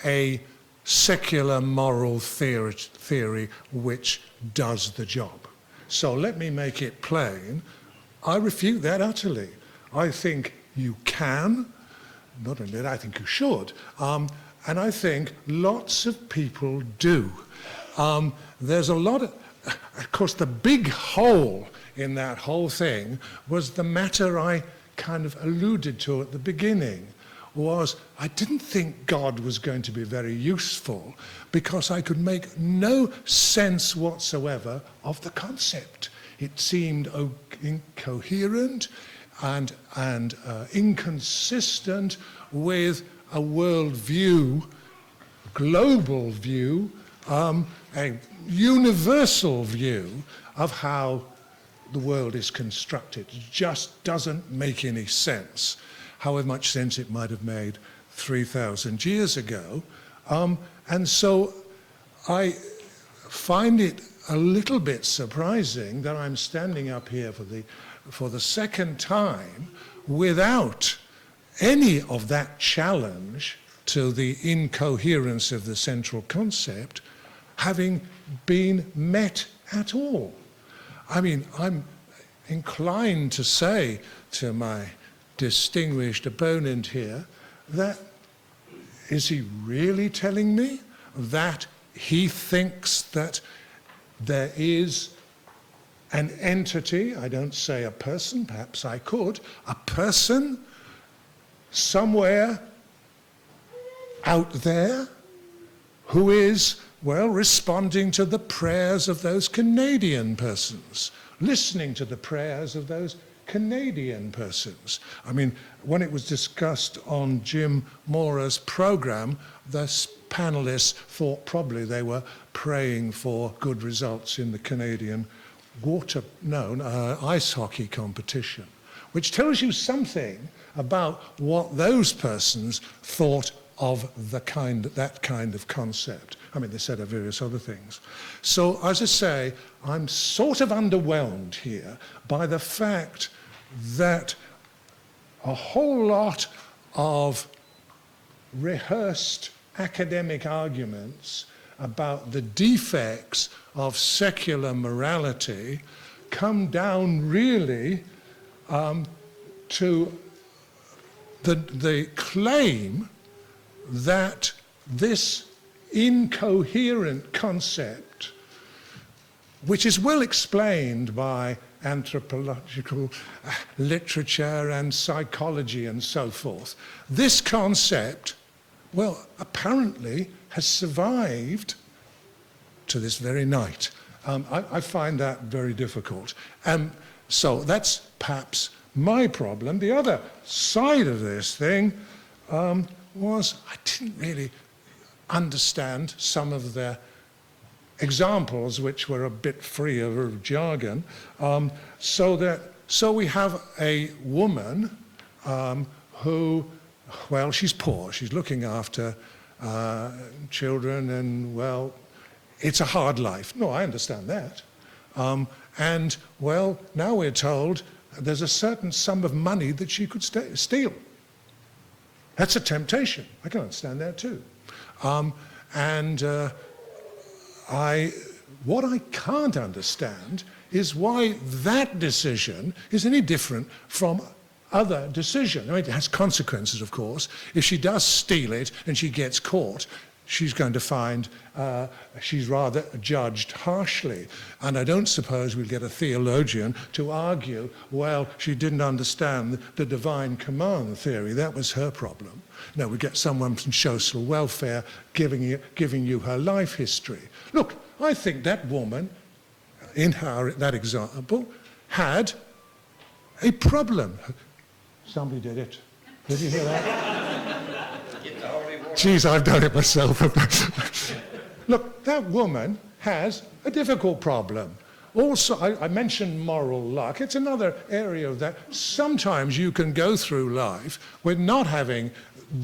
a secular moral theory which does the job. So let me make it plain. I refute that utterly. I think you can, not only that, I think you should, and I think lots of people do. There's a lot of course, the big hole in that whole thing was the matter I kind of alluded to at the beginning, was I didn't think God was going to be very useful because I could make no sense whatsoever of the concept. It seemed incoherent and inconsistent with a worldview, global view, a universal view of how the world is constructed. It just doesn't make any sense, however much sense it might have made 3,000 years ago. And so I find it a little bit surprising that I'm standing up here for the second time without any of that challenge to the incoherence of the central concept having been met at all. I mean, I'm inclined to say to my distinguished opponent here that, is he really telling me that he thinks that there is an entity, I don't say a person, perhaps I could, a person somewhere out there who is, well, responding to the prayers of those Canadian persons, listening to the prayers of those Canadian persons. I mean, when it was discussed on Jim Mora's program, the panelists thought probably they were praying for good results in the Canadian ice hockey competition, which tells you something about what those persons thought of that kind of concept. I mean, they said various other things. So, as I say, I'm sort of underwhelmed here by the fact that a whole lot of rehearsed academic arguments about the defects of secular morality come down really to the claim that this incoherent concept, which is well explained by anthropological literature and psychology and so forth, this concept, well, apparently has survived to this very night. I find that very difficult. So that's perhaps my problem. The other side of this thing was I didn't really understand some of the examples which were a bit free of jargon. So we have a woman who, well, she's poor. She's looking after children and, well, it's a hard life. No, I understand that. And, well, now we're told there's a certain sum of money that she could steal. That's a temptation. I can understand that too. What I can't understand is why that decision is any different from other decisions. I mean, it has consequences, of course. If she does steal it and she gets caught, she's going to find she's rather judged harshly. And I don't suppose we'll get a theologian to argue, well, she didn't understand the divine command theory. That was her problem. No, we get someone from social welfare giving you her life history. Look, I think that woman, in that example, had a problem. Somebody did it. Did you hear that? Geez, I've done it myself. Look, that woman has a difficult problem. also, I mentioned moral luck. It's another area of that. Sometimes you can go through life with not having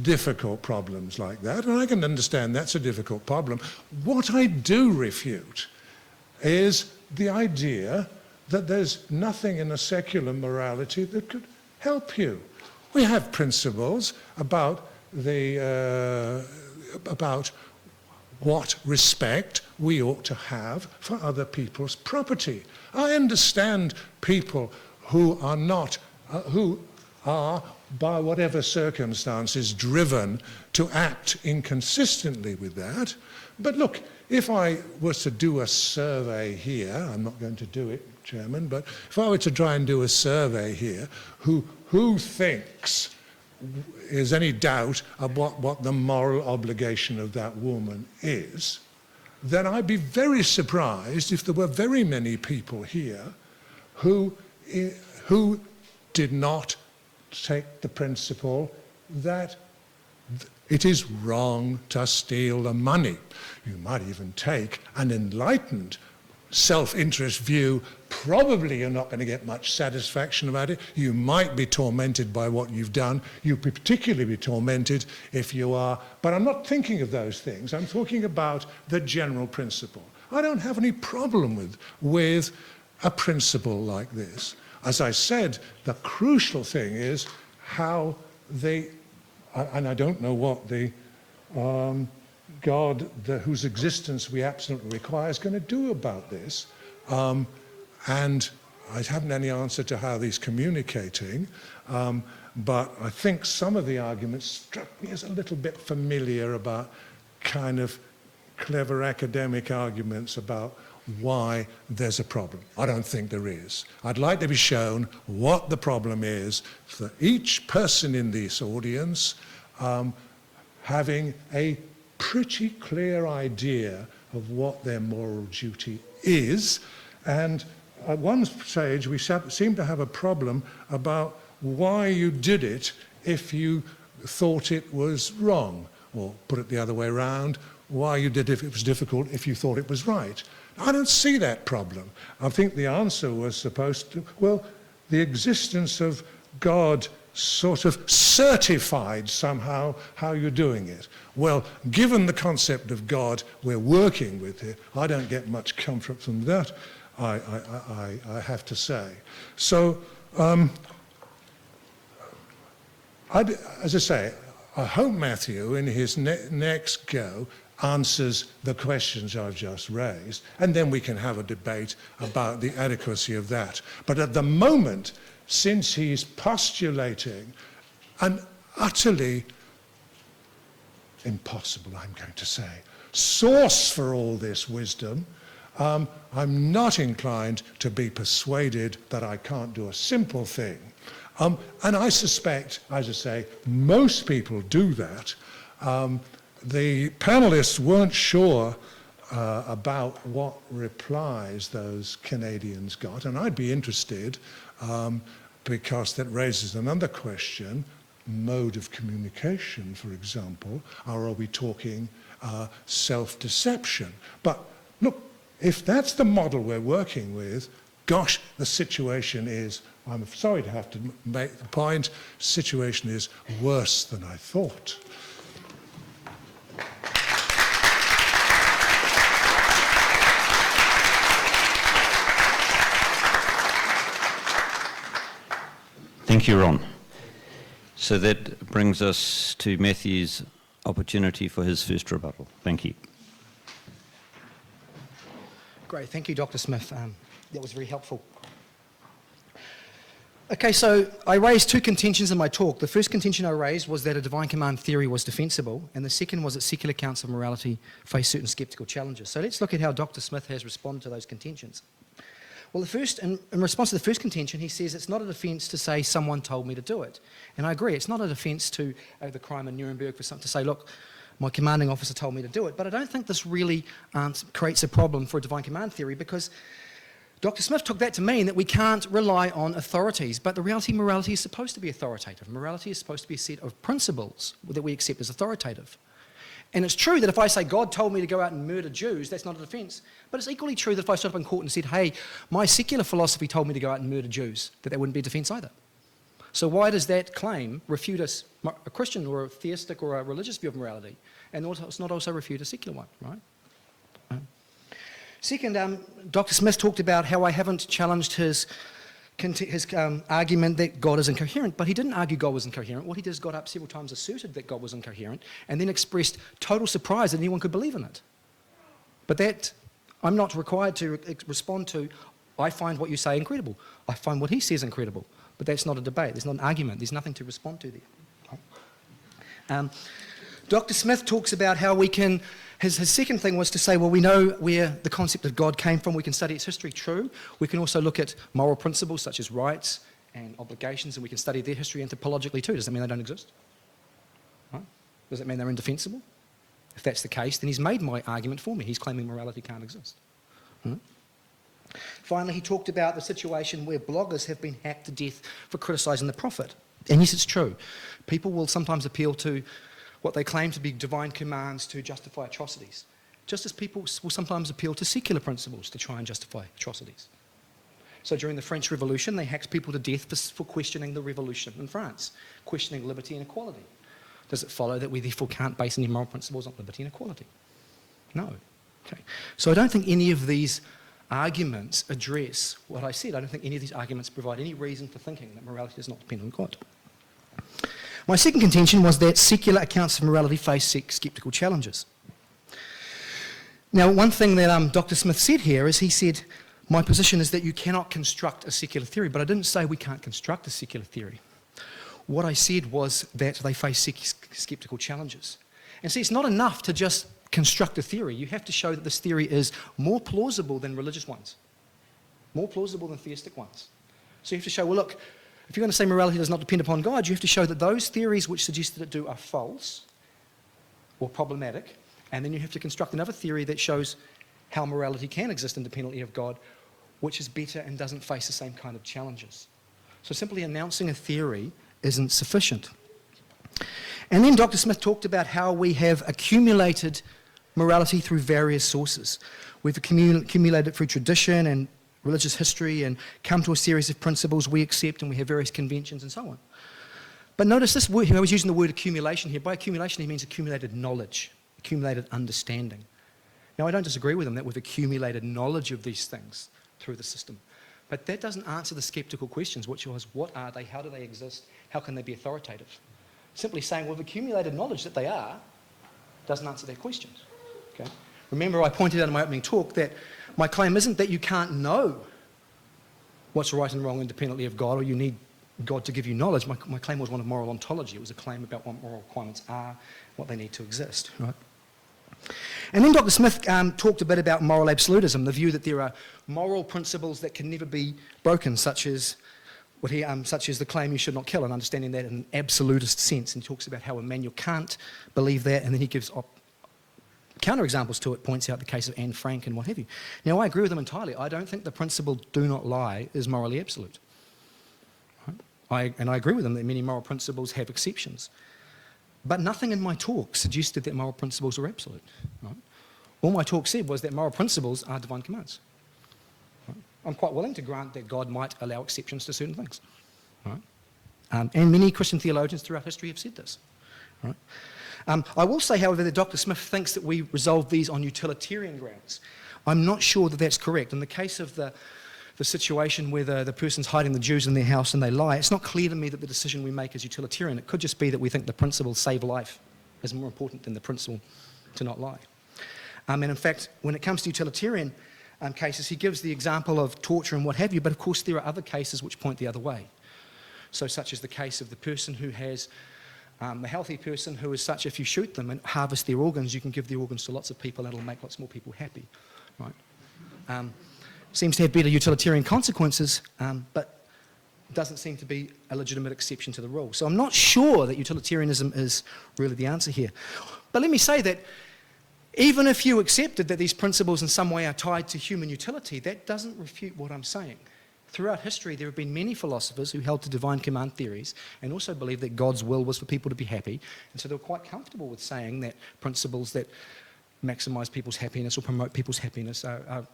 difficult problems like that, and I can understand that's a difficult problem. What I do refute is the idea that there's nothing in a secular morality that could help you. We have principles about about what respect we ought to have for other people's property. I understand people who are not, who are, by whatever circumstances, driven to act inconsistently with that. But look, if I was to do a survey here, I'm not going to do it, Chairman, but if I were to try and do a survey here, who thinks is any doubt about what the moral obligation of that woman is, then I'd be very surprised if there were very many people here who did not take the principle that it is wrong to steal the money. You might even take an enlightened self-interest view. Probably you're not going to get much satisfaction about it. You might be tormented by what you've done. You'll particularly be tormented if you are. But I'm not thinking of those things. I'm talking about the general principle. I don't have any problem with a principle like this. As I said, the crucial thing is how they, and I don't know what the God, whose existence we absolutely require, is going to do about this. And I haven't any answer to how he's communicating, but I think some of the arguments struck me as a little bit familiar about kind of clever academic arguments about why there's a problem. I don't think there is. I'd like to be shown what the problem is for each person in this audience, having a pretty clear idea of what their moral duty is. And at one stage we seem to have a problem about why you did it if you thought it was wrong, or put it the other way around, why you did it if it was difficult if you thought it was right. I don't see that problem. I think the answer was supposed to, well, the existence of God sort of certified somehow how you're doing it. Well, given the concept of God we're working with here, I don't get much comfort from that, I have to say. So, as I say, I hope Matthew, in his next go, answers the questions I've just raised, and then we can have a debate about the adequacy of that. But at the moment, since he's postulating an utterly impossible, I'm going to say, source for all this wisdom, I'm not inclined to be persuaded that I can't do a simple thing. And I suspect, as I say, most people do that. The panelists weren't sure about what replies those Canadians got, and I'd be interested because that raises another question, mode of communication, for example, or are we talking self-deception? But look, if that's the model we're working with, gosh, the situation is, I'm sorry to have to make the point, situation is worse than I thought. Thank you, Ron. So that brings us to Matthew's opportunity for his first rebuttal. Thank you. Great, thank you, Dr. Smith. That was very helpful. Okay, so I raised two contentions in my talk. The first contention I raised was that a divine command theory was defensible, and the second was that secular accounts of morality face certain skeptical challenges. So let's look at how Dr. Smith has responded to those contentions. Well, the first, in response to the first contention, he says it's not a defence to say someone told me to do it. And I agree, it's not a defence to the crime in Nuremberg for something to say, look, my commanding officer told me to do it. But I don't think this really creates a problem for a divine command theory, because Dr. Smith took that to mean that we can't rely on authorities. But the reality, morality is supposed to be authoritative. Morality is supposed to be a set of principles that we accept as authoritative. And it's true that if I say God told me to go out and murder Jews, that's not a defence. But it's equally true that if I stood up in court and said, hey, my secular philosophy told me to go out and murder Jews, that wouldn't be a defence either. So why does that claim refute a Christian or a theistic or a religious view of morality, and it's not also refute a secular one, right? Second, Dr. Smith talked about how I haven't challenged his argument that God is incoherent, but he didn't argue God was incoherent. What he did is got up several times, asserted that God was incoherent, and then expressed total surprise that anyone could believe in it. But that, I'm not required to respond to, I find what you say incredible. I find what he says incredible. But that's not a debate, there's not an argument, there's nothing to respond to there. Dr. Smith talks about how we can, his second thing was to say, well, we know where the concept of God came from, we can study its history, true. We can also look at moral principles such as rights and obligations, and we can study their history anthropologically too. Does that mean they don't exist? Right? Does it mean they're indefensible? If that's the case, then he's made my argument for me. He's claiming morality can't exist. Right? Finally, he talked about the situation where bloggers have been hacked to death for criticising the prophet. And yes, it's true. People will sometimes appeal to what they claim to be divine commands to justify atrocities, just as people will sometimes appeal to secular principles to try and justify atrocities. So during the French Revolution, they hacked people to death for questioning the revolution in France, questioning liberty and equality. Does it follow that we therefore can't base any moral principles on liberty and equality? No. Okay. So I don't think any of these arguments address what I said. I don't think any of these arguments provide any reason for thinking that morality does not depend on God. My second contention was that secular accounts of morality face sceptical challenges. Now, one thing that Dr. Smith said here is he said, my position is that you cannot construct a secular theory, but I didn't say we can't construct a secular theory. What I said was that they face sceptical challenges. And see, it's not enough to just construct a theory. You have to show that this theory is more plausible than religious ones, more plausible than theistic ones. So you have to show, well, look, if you're going to say morality does not depend upon God, you have to show that those theories which suggest that it do are false or problematic, and then you have to construct another theory that shows how morality can exist independently of God, which is better and doesn't face the same kind of challenges. So simply announcing a theory isn't sufficient. And then Dr. Smith talked about how we have accumulated morality through various sources. We've accumulated it through tradition and religious history and come to a series of principles we accept, and we have various conventions and so on. But notice this word here, I was using the word accumulation here. By accumulation he means accumulated knowledge, accumulated understanding. Now I don't disagree with him that we've accumulated knowledge of these things through the system. But that doesn't answer the skeptical questions, which was what are they, how do they exist, how can they be authoritative? Simply saying we've accumulated knowledge that they are doesn't answer their questions. Okay? Remember, I pointed out in my opening talk that my claim isn't that you can't know what's right and wrong independently of God, or you need God to give you knowledge. My claim was one of moral ontology. It was a claim about what moral requirements are, what they need to exist. Right? And then Dr. Smith talked a bit about moral absolutism, the view that there are moral principles that can never be broken, such as the claim you should not kill, and understanding that in an absolutist sense. And he talks about how Immanuel Kant believed that, and then he gives counterexamples to it, points out the case of Anne Frank and what have you. Now, I agree with him entirely. I don't think the principle do not lie is morally absolute. Right? I agree with him that many moral principles have exceptions. But nothing in my talk suggested that moral principles are absolute. Right? All my talk said was that moral principles are divine commands. Right? I'm quite willing to grant that God might allow exceptions to certain things. Right? And many Christian theologians throughout history have said this. Right? I will say, however, that Dr. Smith thinks that we resolve these on utilitarian grounds. I'm not sure that that's correct. In the case of the situation where the person's hiding the Jews in their house and they lie, it's not clear to me that the decision we make is utilitarian. It could just be that we think the principle save life is more important than the principle to not lie. And in fact, when it comes to utilitarian cases, he gives the example of torture and what have you, but of course there are other cases which point the other way. So such as the case of the person who has the healthy person who is such, if you shoot them and harvest their organs, you can give their organs to lots of people and it'll make lots more people happy. Right? Seems to have better utilitarian consequences, but doesn't seem to be a legitimate exception to the rule. So I'm not sure that utilitarianism is really the answer here. But let me say that even if you accepted that these principles in some way are tied to human utility, that doesn't refute what I'm saying. throughout history, there have been many philosophers who held to divine command theories and also believed that God's will was for people to be happy. And so they were quite comfortable with saying that principles that maximize people's happiness or promote people's happiness are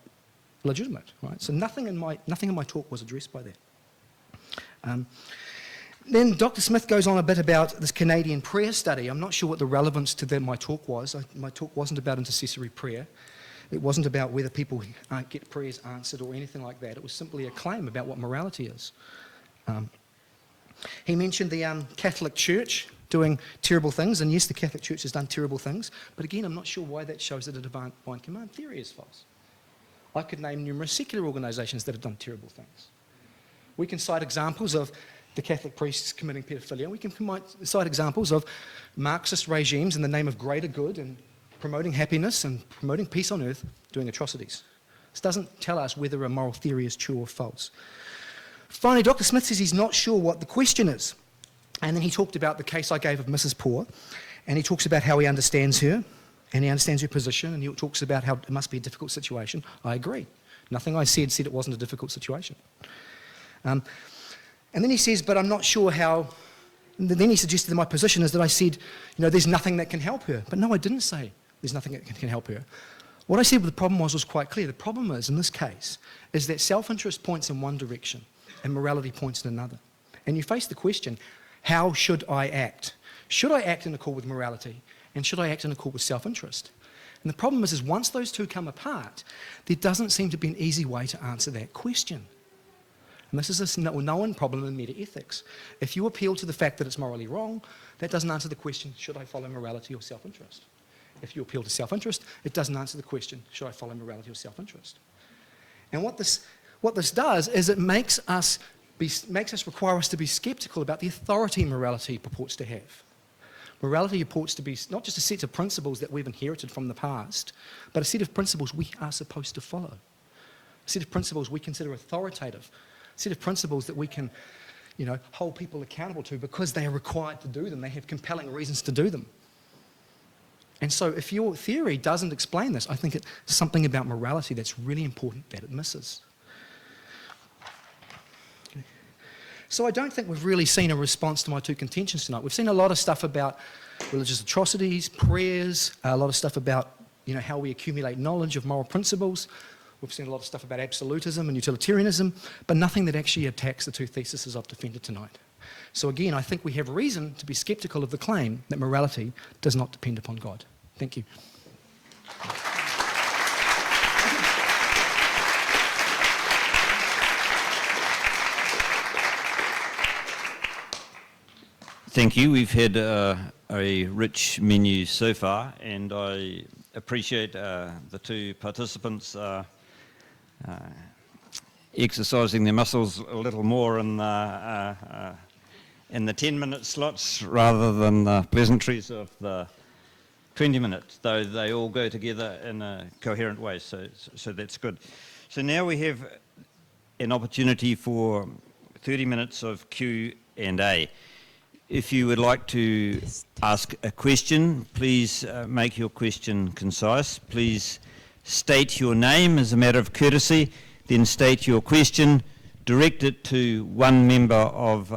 legitimate, right? So nothing in my talk was addressed by that. Then Dr. Smith goes on a bit about this Canadian prayer study. I'm not sure what the relevance to my talk was. My talk wasn't about intercessory prayer. It wasn't about whether people get prayers answered or anything like that. It was simply a claim about what morality is. He mentioned the Catholic Church doing terrible things, and yes, the Catholic Church has done terrible things, but again, I'm not sure why that shows that a divine command theory is false. I could name numerous secular organisations that have done terrible things. We can cite examples of the Catholic priests committing paedophilia. We can cite examples of Marxist regimes in the name of greater good and promoting happiness and promoting peace on earth doing atrocities. This doesn't tell us whether a moral theory is true or false. Finally, Dr. Smith says he's not sure what the question is. And then he talked about the case I gave of Mrs. Poor, and he talks about how he understands her, and he understands her position, and he talks about how it must be a difficult situation. I agree. Nothing I said it wasn't a difficult situation. And then he says, but I'm not sure how... And then he suggested that my position is that I said, there's nothing that can help her. But no, I didn't say there's nothing that can help her. What I said the problem was quite clear. The problem is, in this case, is that self-interest points in one direction and morality points in another. And you face the question, how should I act? Should I act in accord with morality? And should I act in accord with self-interest? And the problem is once those two come apart, there doesn't seem to be an easy way to answer that question. And this is a known problem in meta-ethics. If you appeal to the fact that it's morally wrong, that doesn't answer the question, should I follow morality or self-interest? If you appeal to self-interest, it doesn't answer the question, should I follow morality or self-interest? And what this does is it makes us require us to be sceptical about the authority morality purports to have. Morality purports to be not just a set of principles that we've inherited from the past, but a set of principles we are supposed to follow. A set of principles we consider authoritative. A set of principles that we can, hold people accountable to because they are required to do them. They have compelling reasons to do them. And so if your theory doesn't explain this, I think it's something about morality that's really important that it misses. So I don't think we've really seen a response to my two contentions tonight. We've seen a lot of stuff about religious atrocities, prayers, a lot of stuff about how we accumulate knowledge of moral principles. We've seen a lot of stuff about absolutism and utilitarianism, but nothing that actually attacks the two theses I've defended tonight. So again, I think we have reason to be sceptical of the claim that morality does not depend upon God. Thank you. Thank you. We've had a rich menu so far, and I appreciate the two participants exercising their muscles a little more in the 10-minute slots rather than the pleasantries of the 20 minutes, though they all go together in a coherent way, so that's good. So now we have an opportunity for 30 minutes of Q&A. If you would like to ask a question, please make your question concise. Please state your name as a matter of courtesy, then state your question, direct it to one member of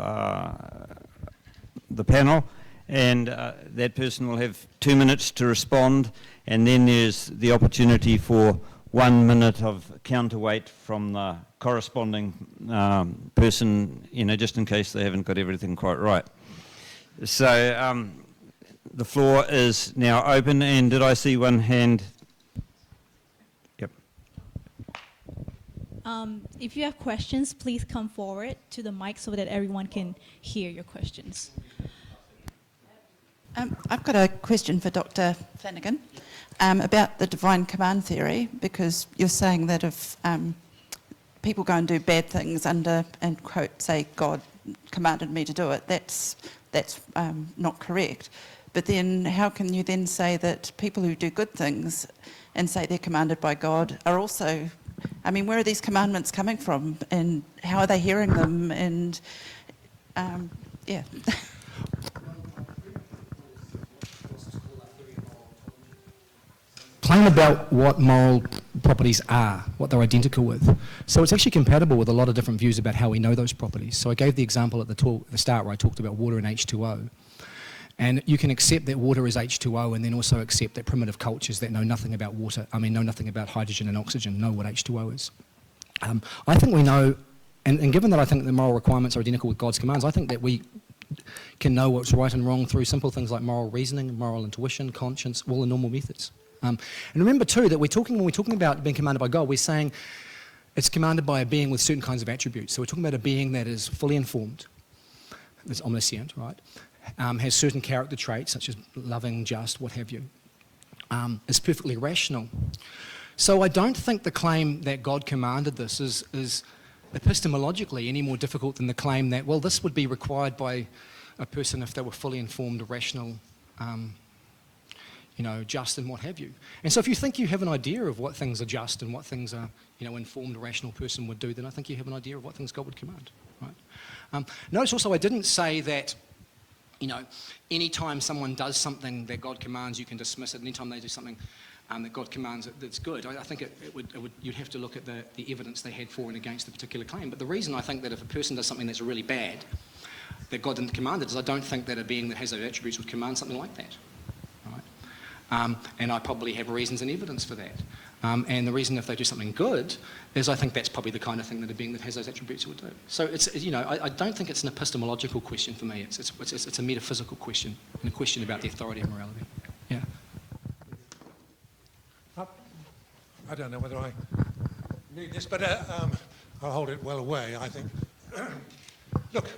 the panel, and that person will have 2 minutes to respond, and then there's the opportunity for 1 minute of counterweight from the corresponding person, just in case they haven't got everything quite right. So the floor is now open, and did I see one hand? Yep. If you have questions, please come forward to the mic so that everyone can hear your questions. I've got a question for Dr. Flanagan about the divine command theory, because you're saying that if people go and do bad things and quote, say, God commanded me to do it, that's not correct. But then how can you then say that people who do good things and say they're commanded by God are also, where are these commandments coming from, and how are they hearing them, and yeah. claim about what moral properties are, what they're identical with. So it's actually compatible with a lot of different views about how we know those properties. So I gave the example at the start where I talked about water and H2O. And you can accept that water is H2O and then also accept that primitive cultures that know nothing about water, know nothing about hydrogen and oxygen, know what H2O is. I think we know, and given that I think the moral requirements are identical with God's commands, I think that we can know what's right and wrong through simple things like moral reasoning, moral intuition, conscience, all the normal methods. And remember too that when we're talking about being commanded by God, we're saying it's commanded by a being with certain kinds of attributes. So we're talking about a being that is fully informed, is omniscient, right? Has certain character traits such as loving, just, what have you, is perfectly rational. So I don't think the claim that God commanded this is epistemologically any more difficult than the claim that, well, this would be required by a person if they were fully informed, rational, just and what have you. And so if you think you have an idea of what things are just and what things are, informed, rational person would do, then I think you have an idea of what things God would command, right? Notice also I didn't say that, any time someone does something that God commands, you can dismiss it. Anytime they do something that God commands that's good, I think you'd have to look at the evidence they had for and against the particular claim. But the reason I think that if a person does something that's really bad, that God didn't command it, is I don't think that a being that has those attributes would command something like that. Right? And I probably have reasons and evidence for that. And the reason if they do something good is I think that's probably the kind of thing that a being that has those attributes would do. So it's, I don't think it's an epistemological question for me. It's a metaphysical question, and a question about the authority of morality. Yeah. I don't know whether I need this, but I'll hold it well away, I think. Look,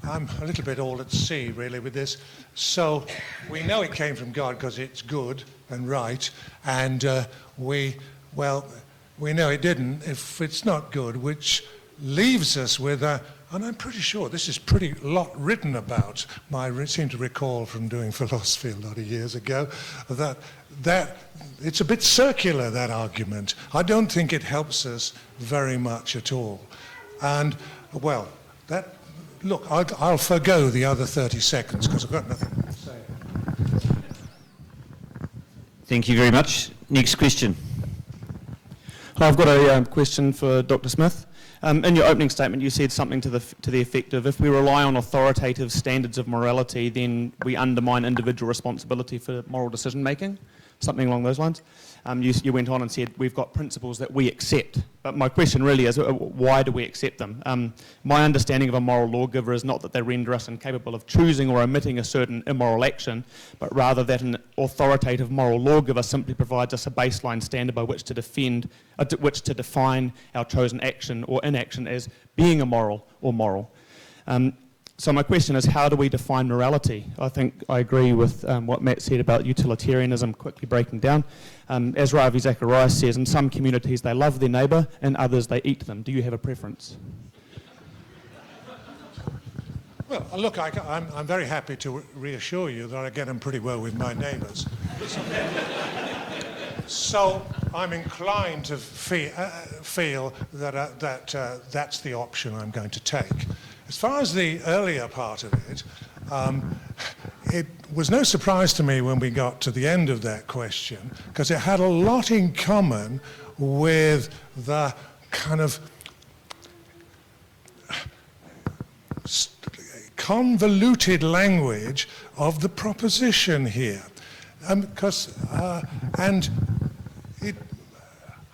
I'm a little bit all at sea, really, with this. So we know it came from God because it's good and right, and we know it didn't if it's not good, which leaves us with and I'm pretty sure this is pretty lot written about. I seem to recall from doing philosophy a lot of years ago that it's a bit circular, that argument. I don't think it helps us very much at all. And, well, look, I'll forgo the other 30 seconds because I've got nothing to say. Thank you very much. Next question. Hi, I've got a question for Dr. Smith. In your opening statement, you said something to the effect of, if we rely on authoritative standards of morality, then we undermine individual responsibility for moral decision making, something along those lines. You went on and said, we've got principles that we accept. But my question really is, why do we accept them? My understanding of a moral lawgiver is not that they render us incapable of choosing or omitting a certain immoral action, but rather that an authoritative moral lawgiver simply provides us a baseline standard by which to define our chosen action or inaction as being immoral or moral. So my question is, how do we define morality? I think I agree with what Matt said about utilitarianism quickly breaking down. As Ravi Zacharias says, in some communities they love their neighbour, in others they eat them. Do you have a preference? Well, look, I'm very happy to reassure you that I get on pretty well with my neighbours. So I'm inclined to feel that that's the option I'm going to take. As far as the earlier part of it, it was no surprise to me when we got to the end of that question, because it had a lot in common with the kind of convoluted language of the proposition here.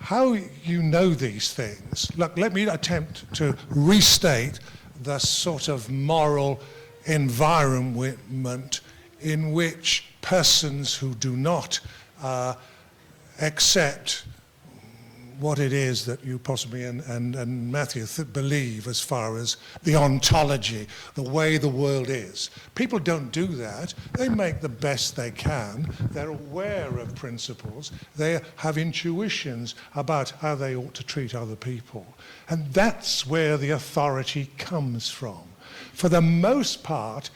How you know these things. Look, let me attempt to restate the sort of moral environment in which persons who do not accept what it is that you possibly and Matthew believe as far as the ontology, the way the world is. People don't do that. They make the best they can. They're aware of principles. They have intuitions about how they ought to treat other people. And that's where the authority comes from. For the most part,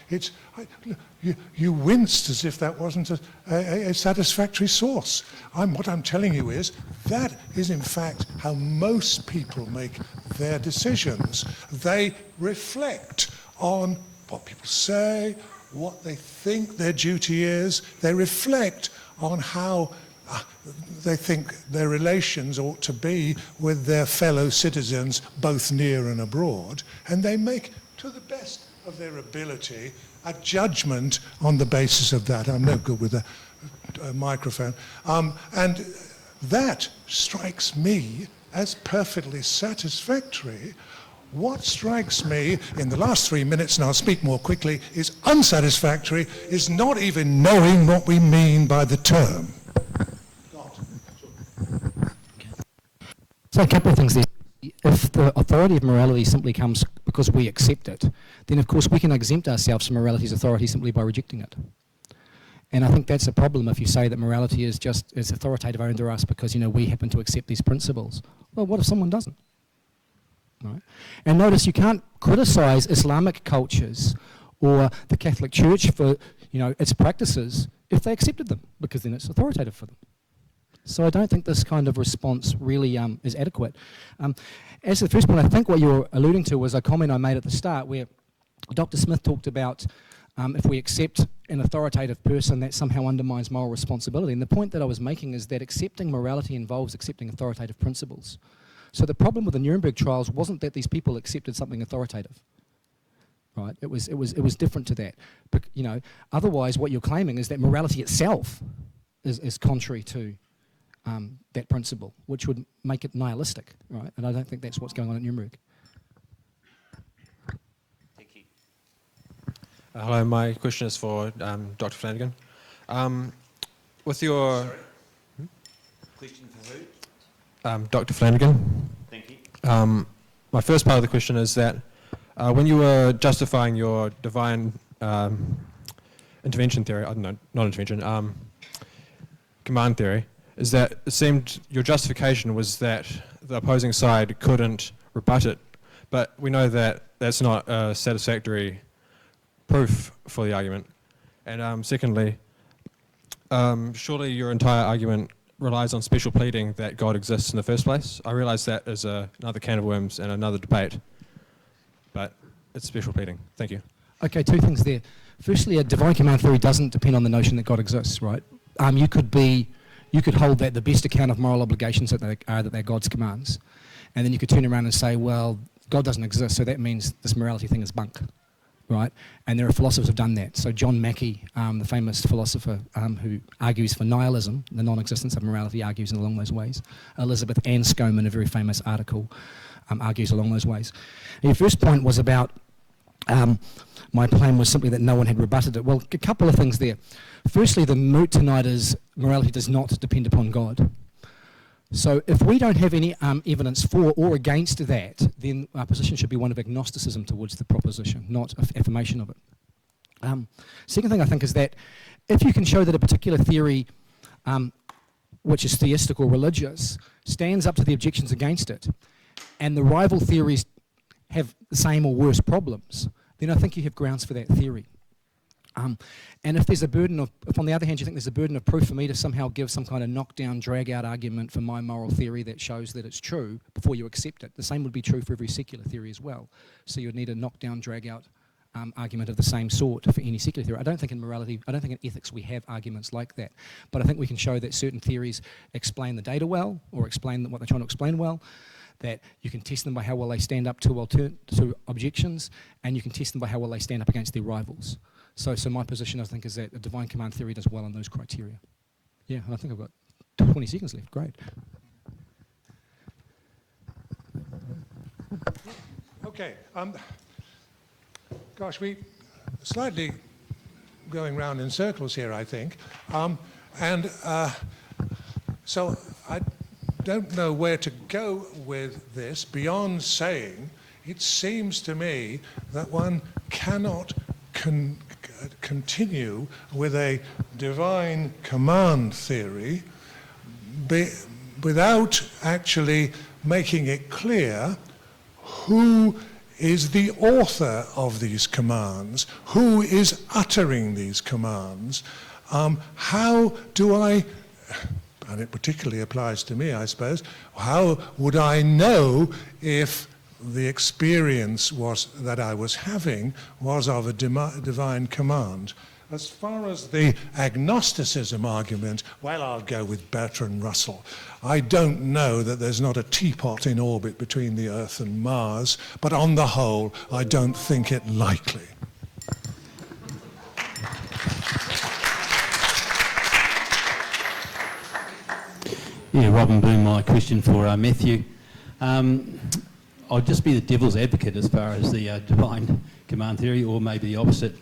you winced as if that wasn't a satisfactory source. What I'm telling you is that is in fact how most people make their decisions. They reflect on what people say, what they think their duty is. They reflect on how they think their relations ought to be with their fellow citizens, both near and abroad, and they make, to the best of their ability, a judgment on the basis of that. I'm no good with a microphone. And that strikes me as perfectly satisfactory. What strikes me in the last 3 minutes, and I'll speak more quickly, is unsatisfactory, is not even knowing what we mean by the term. So a couple of things there. If the authority of morality simply comes because we accept it, then of course we can exempt ourselves from morality's authority simply by rejecting it. And I think that's a problem if you say that morality is authoritative over us because, we happen to accept these principles. Well, what if someone doesn't? Right? And notice you can't criticize Islamic cultures or the Catholic Church for, its practices if they accepted them, because then it's authoritative for them. So I don't think this kind of response really is adequate. As to the first point, I think what you were alluding to was a comment I made at the start where Dr. Smith talked about if we accept an authoritative person, that somehow undermines moral responsibility. And the point that I was making is that accepting morality involves accepting authoritative principles. So the problem with the Nuremberg trials wasn't that these people accepted something authoritative. Right? It was different to that. But, otherwise what you're claiming is that morality itself is contrary to that principle, which would make it nihilistic, right? And I don't think that's what's going on at Nuremberg. Thank you. Hello, my question is for Dr. Flanagan. With your... Sorry. Question for who? Dr. Flanagan. Thank you. My first part of the question is that when you were justifying your divine intervention theory, not intervention, command theory, is that it seemed your justification was that the opposing side couldn't rebut it, but we know that that's not a satisfactory proof for the argument. And secondly, surely your entire argument relies on special pleading that God exists in the first place. I realise that is another can of worms and another debate, but it's special pleading. Thank you. Okay, two things there. Firstly, a divine command theory doesn't depend on the notion that God exists, right? You could hold that the best account of moral obligations that they're God's commands, and then you could turn around and say, well, God doesn't exist, so that means this morality thing is bunk, right? And there are philosophers who have done that. So John Mackey, the famous philosopher who argues for nihilism, the non-existence of morality, argues along those ways. Elizabeth Anscombe, in a very famous article, argues along those ways. And your first point was about my claim was simply that no one had rebutted it. Well, a couple of things there. Firstly, the moot tonight is morality does not depend upon God. So if we don't have any evidence for or against that, then our position should be one of agnosticism towards the proposition, not affirmation of it. Second thing I think is that if you can show that a particular theory, which is theistic or religious, stands up to the objections against it, and the rival theories have the same or worse problems, then I think you have grounds for that theory. And if there's a burden of, if on the other hand you think there's a burden of proof for me to somehow give some kind of knockdown, drag-out argument for my moral theory that shows that it's true before you accept it, the same would be true for every secular theory as well. So you would need a knockdown, drag-out argument of the same sort for any secular theory. I don't think in morality, I don't think in ethics we have arguments like that. But I think we can show that certain theories explain the data well, or explain what they're trying to explain well, that you can test them by how well they stand up to objections, and you can test them by how well they stand up against their rivals. So my position, I think, is that a divine command theory does well on those criteria. Yeah, and I think I've got 20 seconds left. Great. Okay. Gosh, we slightly going round in circles here, I think. So I don't know where to go with this beyond saying it seems to me that one cannot continue with a divine command theory without actually making it clear who is the author of these commands, who is uttering these commands. How do I, and it particularly applies to me, I suppose, how would I know if the experience was that I was having was of a divine command. As far as the agnosticism argument, well, I'll go with Bertrand Russell. I don't know that there's not a teapot in orbit between the Earth and Mars, but on the whole, I don't think it likely. Yeah, Robin Bloom, my question for Matthew. I'll just be the devil's advocate as far as the divine command theory, or maybe the opposite.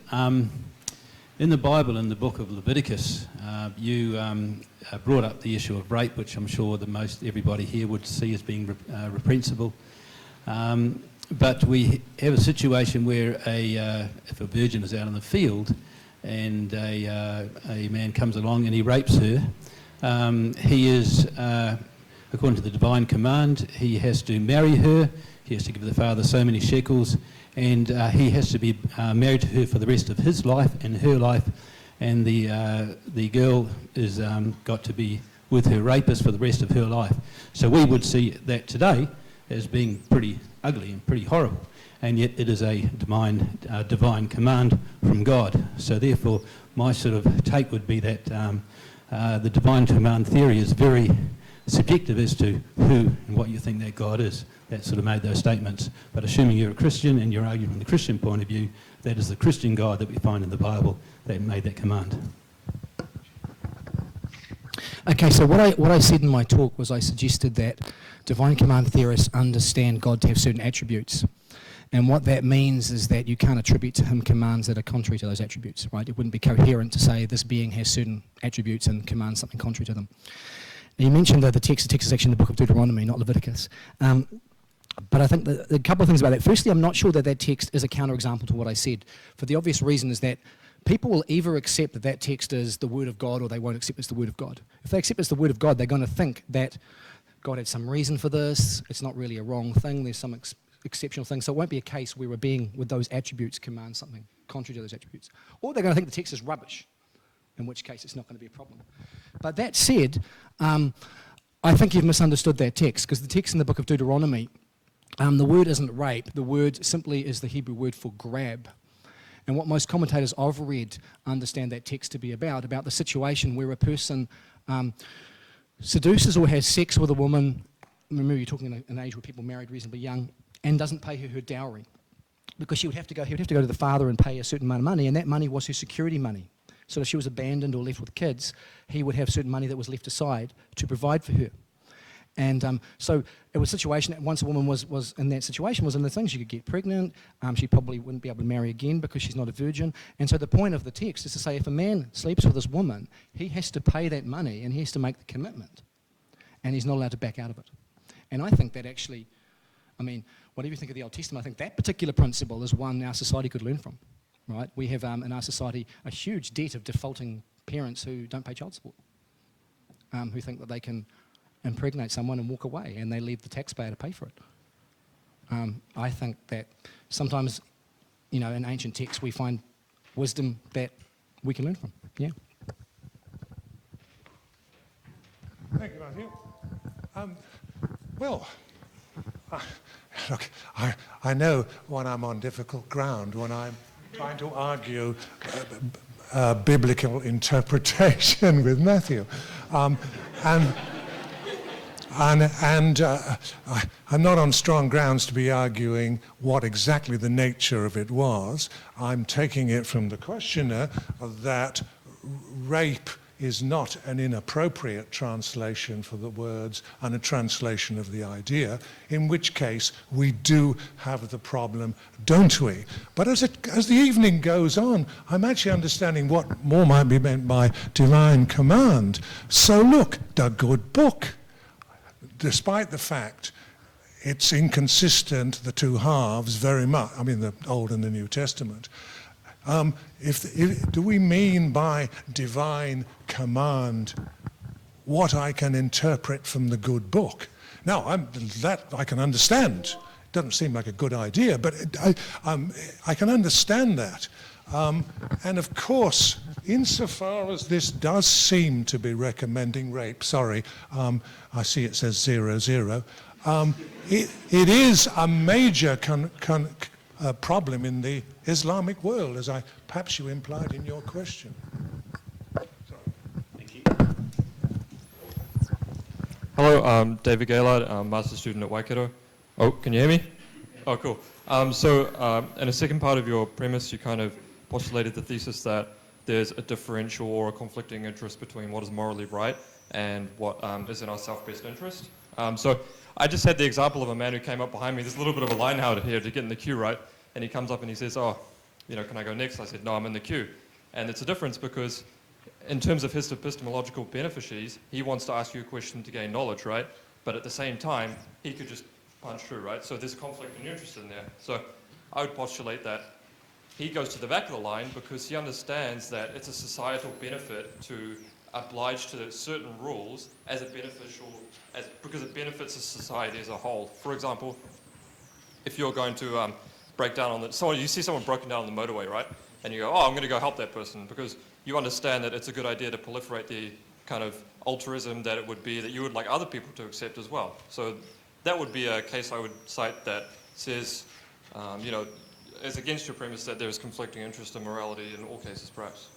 In the Bible, in the book of Leviticus, you brought up the issue of rape, which I'm sure that most everybody here would see as being reprehensible. But we have a situation where if a virgin is out in the field and a man comes along and he rapes her, he is, according to the divine command, he has to marry her, he has to give the father so many shekels, and he has to be married to her for the rest of his life and her life, and the girl is got to be with her rapist for the rest of her life. So we would see that today as being pretty ugly and pretty horrible, and yet it is a divine command from God. So therefore, my sort of take would be that the divine command theory is very subjective as to who and what you think that God is that sort of made those statements. But assuming you're a Christian and you're arguing from the Christian point of view, that is the Christian God that we find in the Bible that made that command. Okay, so what I said in my talk was I suggested that divine command theorists understand God to have certain attributes. And what that means is that you can't attribute to him commands that are contrary to those attributes, right? It wouldn't be coherent to say this being has certain attributes and commands something contrary to them. Now, you mentioned the text is actually in the book of Deuteronomy, not Leviticus. But I think a couple of things about that. Firstly, I'm not sure that that text is a counterexample to what I said, for the obvious reason is that people will either accept that that text is the word of God or they won't accept it's the word of God. If they accept it's the word of God, they're going to think that God had some reason for this, it's not really a wrong thing, there's some exceptional thing, so it won't be a case where we're being, with those attributes, command something contrary to those attributes. Or they're going to think the text is rubbish, in which case it's not going to be a problem. But that said, I think you've misunderstood that text, because the text in the book of Deuteronomy, the word isn't rape, the word simply is the Hebrew word for grab. And what most commentators I've read understand that text to be about the situation where a person seduces or has sex with a woman, remember you're talking in an age where people married reasonably young, and doesn't pay her dowry. Because he would have to go to the father and pay a certain amount of money, and that money was her security money. So if she was abandoned or left with kids, he would have certain money that was left aside to provide for her. And so it was a situation that once a woman was in that situation, was in the thing, she could get pregnant, she probably wouldn't be able to marry again because she's not a virgin. And so the point of the text is to say if a man sleeps with this woman, he has to pay that money and he has to make the commitment. And he's not allowed to back out of it. And I think that actually, I mean, whatever you think of the Old Testament, I think that particular principle is one our society could learn from, right? We have in our society a huge debt of defaulting parents who don't pay child support, who think that they can impregnate someone and walk away, and they leave the taxpayer to pay for it. I think that sometimes, you know, in ancient texts we find wisdom that we can learn from. Yeah. Thank you, Matthew. Well, look, I know when I'm on difficult ground, when I'm trying to argue biblical interpretation with Matthew. And I'm not on strong grounds to be arguing what exactly the nature of it was. I'm taking it from the questioner that rape is not an inappropriate translation for the words and a translation of the idea, in which case we do have the problem, don't we? But as the evening goes on, I'm actually understanding what more might be meant by divine command. So look, the good book. Despite the fact it's inconsistent, the two halves, very much, I mean the Old and the New Testament, do we mean by divine command what I can interpret from the good book? Now, that I can understand. It doesn't seem like a good idea, but I can understand that. And of course, insofar as this does seem to be recommending rape, sorry, I see it says 00, It is a major problem in the Islamic world, as perhaps you implied in your question. Thank you. Hello, I'm David Gaylard, I'm a master's student at Waikato. Oh, can you hear me? Oh, cool. In a second part of your premise, you kind of postulated the thesis that there's a differential or a conflicting interest between what is morally right and what is in our self-best interest. So I just had the example of a man who came up behind me. There's a little bit of a line out here to get in the queue, right? And he comes up and he says, oh, can I go next? I said, no, I'm in the queue. And it's a difference because in terms of his epistemological beneficiaries, he wants to ask you a question to gain knowledge, right? But at the same time, he could just punch through, right? So there's a conflict in interest in there. So I would postulate that he goes to the back of the line because he understands that it's a societal benefit to oblige to certain rules because it benefits the society as a whole. For example, if you're going to break down you see someone broken down on the motorway, right? And you go, oh, I'm going to go help that person because you understand that it's a good idea to proliferate the kind of altruism that it would be that you would like other people to accept as well. So that would be a case I would cite that says, is against your premise that there's conflicting interest and morality in all cases, perhaps.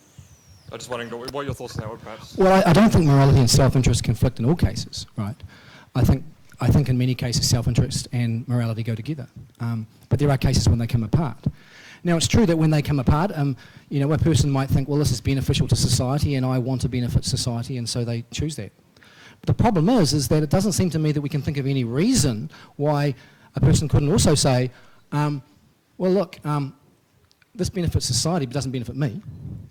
I'm just wondering what your thoughts on that were, perhaps. Well, I don't think morality and self-interest conflict in all cases, right? I think in many cases self-interest and morality go together, but there are cases when they come apart. Now, it's true that when they come apart, a person might think, well, this is beneficial to society and I want to benefit society, and so they choose that. But the problem is that it doesn't seem to me that we can think of any reason why a person couldn't also say, well, look, this benefits society but doesn't benefit me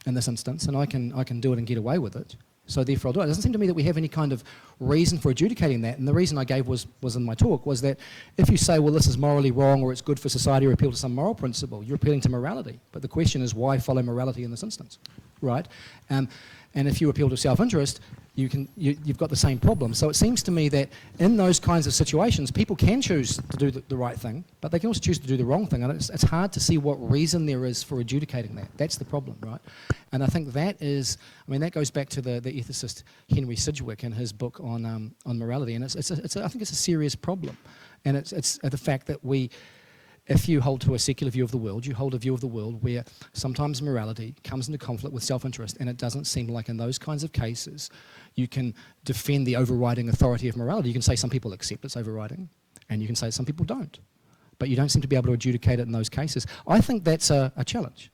in this instance, and I can do it and get away with it, so therefore I'll do it. It doesn't seem to me that we have any kind of reason for adjudicating that, and the reason I gave was in my talk, was that if you say, well, this is morally wrong or it's good for society or appeal to some moral principle, you're appealing to morality. But the question is, why follow morality in this instance, right? And if you appeal to self-interest, you've got the same problem. So it seems to me that in those kinds of situations, people can choose to do the right thing, but they can also choose to do the wrong thing. And it's hard to see what reason there is for adjudicating that. That's the problem, right? And I think that goes back to the ethicist Henry Sidgwick and his book on morality. And I think it's a serious problem. And it's the fact that if you hold to a secular view of the world, you hold a view of the world where sometimes morality comes into conflict with self-interest, and it doesn't seem like in those kinds of cases you can defend the overriding authority of morality. You can say some people accept its overriding, and you can say some people don't. But you don't seem to be able to adjudicate it in those cases. I think that's a challenge.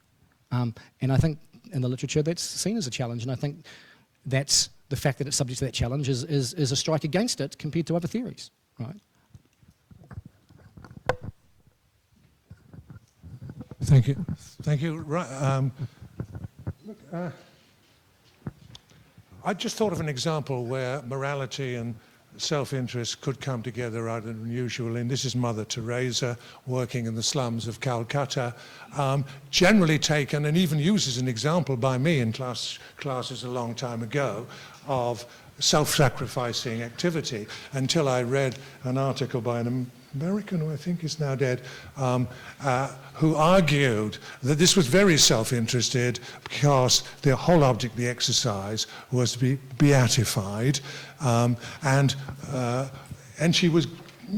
And I think in the literature that's seen as a challenge, and I think that's the fact that it's subject to that challenge is a strike against it compared to other theories, right? Thank you. Thank you. Right, I just thought of an example where morality and self-interest could come together rather than unusual. And this is Mother Teresa working in the slums of Calcutta, generally taken and even used as an example by me in classes a long time ago of self-sacrificing activity, until I read an article by an American who I think is now dead, who argued that this was very self-interested because the whole object of the exercise was to be beatified, and she was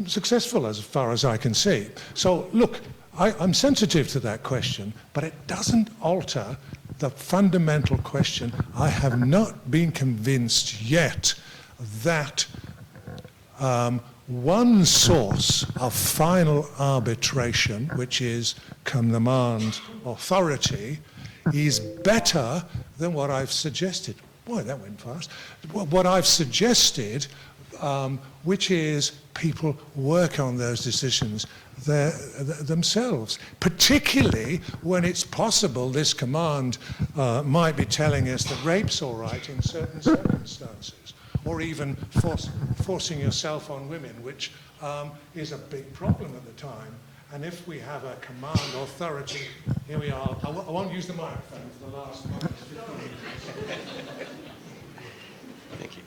successful as far as I can see. So look, I'm sensitive to that question, but it doesn't alter the fundamental question. I have not been convinced yet that one source of final arbitration, which is command authority, is better than what I've suggested. Boy, that went fast. What I've suggested, which is people work on those decisions themselves, particularly when it's possible this command might be telling us that rape's all right in certain circumstances, or even forcing yourself on women, which is a big problem at the time. And if we have a command authority, here we are. I won't use the microphone for the last moment. Thank you.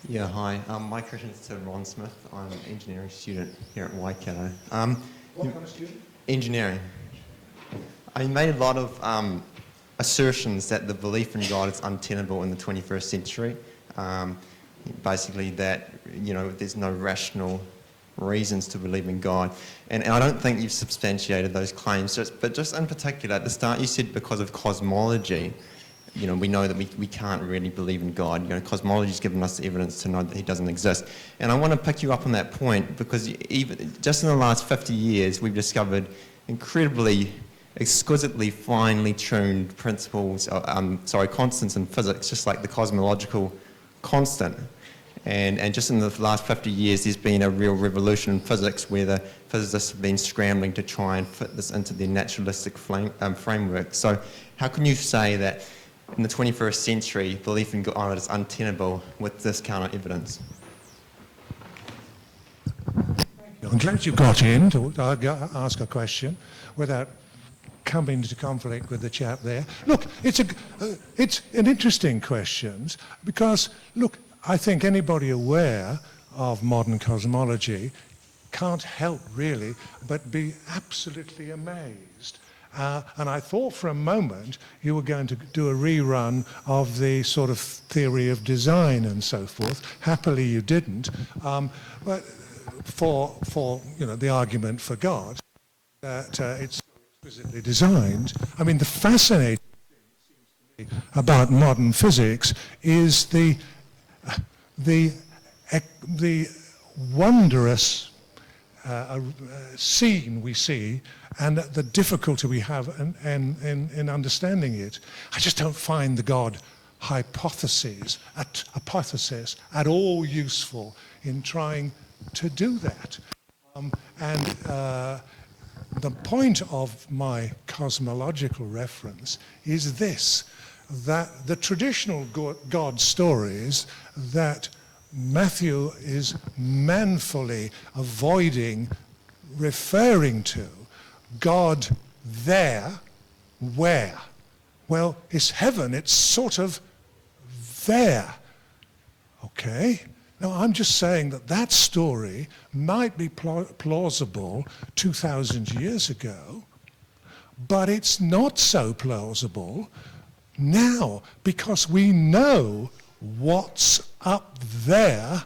Yeah, hi. My question is to Ron Smith. I'm an engineering student here at Waikato. What kind of student? Engineering. I made a lot of assertions that the belief in God is untenable in the 21st century. basically that, there's no rational reasons to believe in God. And I don't think you've substantiated those claims, but just in particular, at the start you said because of cosmology, we know that we can't really believe in God. Cosmology's given us evidence to know that he doesn't exist. And I want to pick you up on that point because even just in the last 50 years, we've discovered incredibly, exquisitely finely tuned principles, constants in physics, just like the cosmological constant. And just in the last 50 years, there's been a real revolution in physics where the physicists have been scrambling to try and fit this into their naturalistic framework. So how can you say that in the 21st century, belief in God is untenable with this kind of evidence? I'm glad you got in to ask a question without coming into conflict with the chap there. Look, it's an interesting question because, look, I think anybody aware of modern cosmology can't help really but be absolutely amazed. And I thought for a moment you were going to do a rerun of the sort of theory of design and so forth. Happily you didn't. But for the argument for God, that it's so exquisitely designed. I mean, the fascinating thing about modern physics is the wondrous scene we see and the difficulty we have in understanding it. I just don't find the God hypothesis at all useful in trying to do that. The point of my cosmological reference is this, that the traditional God stories that Matthew is manfully avoiding referring to, God there, where? Well, it's heaven, it's sort of there, okay? Now, I'm just saying that story might be plausible 2,000 years ago, but it's not so plausible now because we know what's up there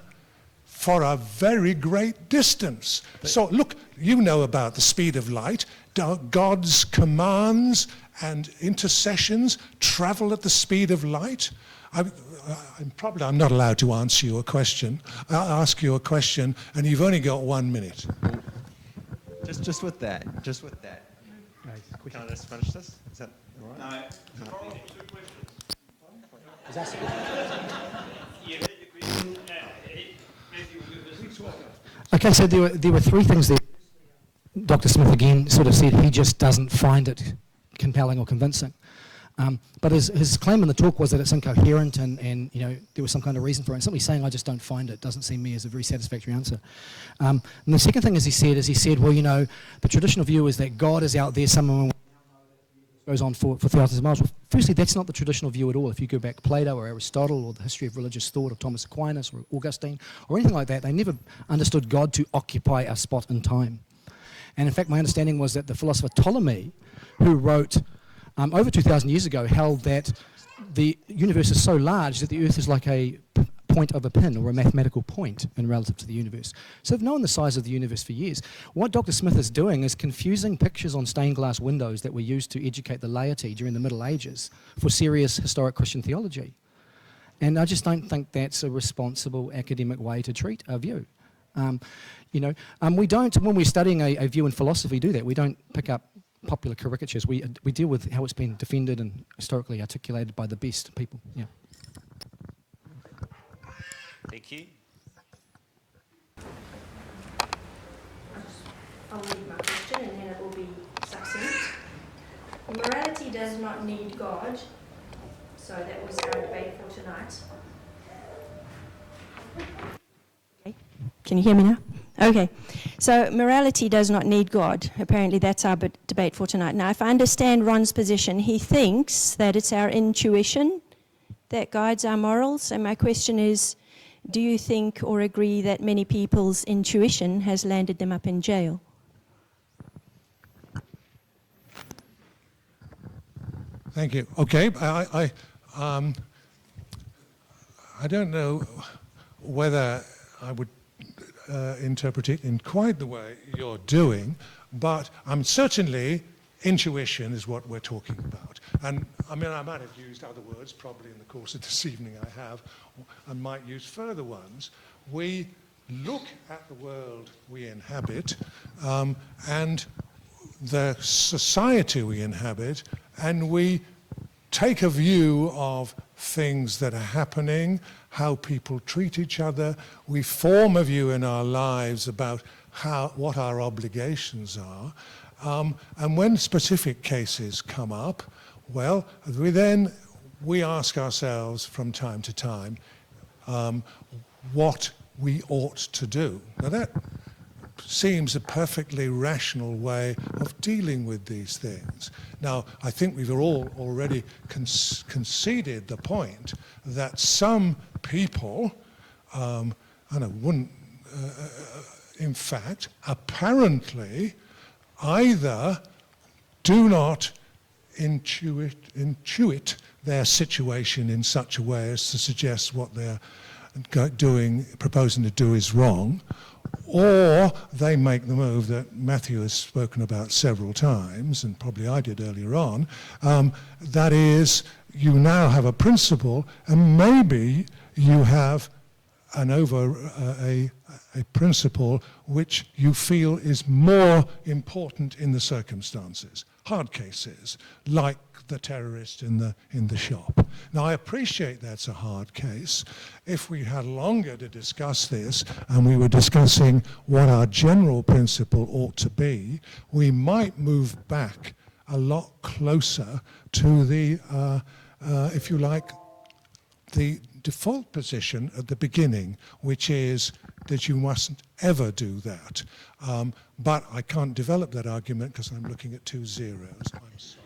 for a very great distance. So look, you know about the speed of light. God's commands and intercessions travel at the speed of light. I'm not allowed to answer you a question. I'll ask you a question, and you've only got 1 minute. Just with that. Can I just finish this? Is that all right? No. Is that so? Okay, so there were three things there. Dr. Smith again sort of said he just doesn't find it compelling or convincing. But his claim in the talk was that it's incoherent and there was some kind of reason for it. And simply saying I just don't find it doesn't seem to me as a very satisfactory answer. And the second thing he said, well, the traditional view is that God is out there somewhere goes on for thousands of miles. Well, firstly, that's not the traditional view at all. If you go back Plato or Aristotle or the history of religious thought of Thomas Aquinas or Augustine or anything like that, they never understood God to occupy a spot in time. And in fact, my understanding was that the philosopher Ptolemy, who wrote over 2,000 years ago, held that the universe is so large that the Earth is like a point of a pin or a mathematical point in relative to the universe. So they've known the size of the universe for years. What Dr. Smith is doing is confusing pictures on stained glass windows that were used to educate the laity during the Middle Ages for serious historic Christian theology. And I just don't think that's a responsible academic way to treat a view. We don't, when we're studying a view in philosophy, do that. We don't pick up popular caricatures. We deal with how it's been defended and historically articulated by the best people. Yeah. Thank you. I'll read my question and then it will be succinct. Morality does not need God. So that was our debate for tonight. Okay. Can you hear me now? Okay. So morality does not need God. Apparently that's our debate for tonight. Now, if I understand Ron's position, he thinks that it's our intuition that guides our morals. And my question is, do you think or agree that many people's intuition has landed them up in jail? Thank you. Okay, I don't know whether I would interpret it in quite the way you're doing, but certainly intuition is what we're talking about. And I mean, I might have used other words probably in the course of this evening. I have, and might use further ones. We look at the world we inhabit and the society we inhabit, and we take a view of things that are happening, how people treat each other. We form a view in our lives about what our obligations are. And when specific cases come up, well, we ask ourselves from time to time what we ought to do. Now that seems a perfectly rational way of dealing with these things. Now, I think we've all already conceded the point that some people, and I wouldn't, in fact, apparently either do not intuit their situation in such a way as to suggest what they're proposing to do is wrong, or they make the move that Matthew has spoken about several times, and probably I did earlier on, that is, you now have a principle, and maybe you have a principle which you feel is more important in the circumstances. Hard cases, like the terrorist in the shop. Now, I appreciate that's a hard case. If we had longer to discuss this, and we were discussing what our general principle ought to be, we might move back a lot closer to the, if you like, the default position at the beginning, which is that you mustn't ever do that. But I can't develop that argument because I'm looking at 2 zeros. I'm sorry.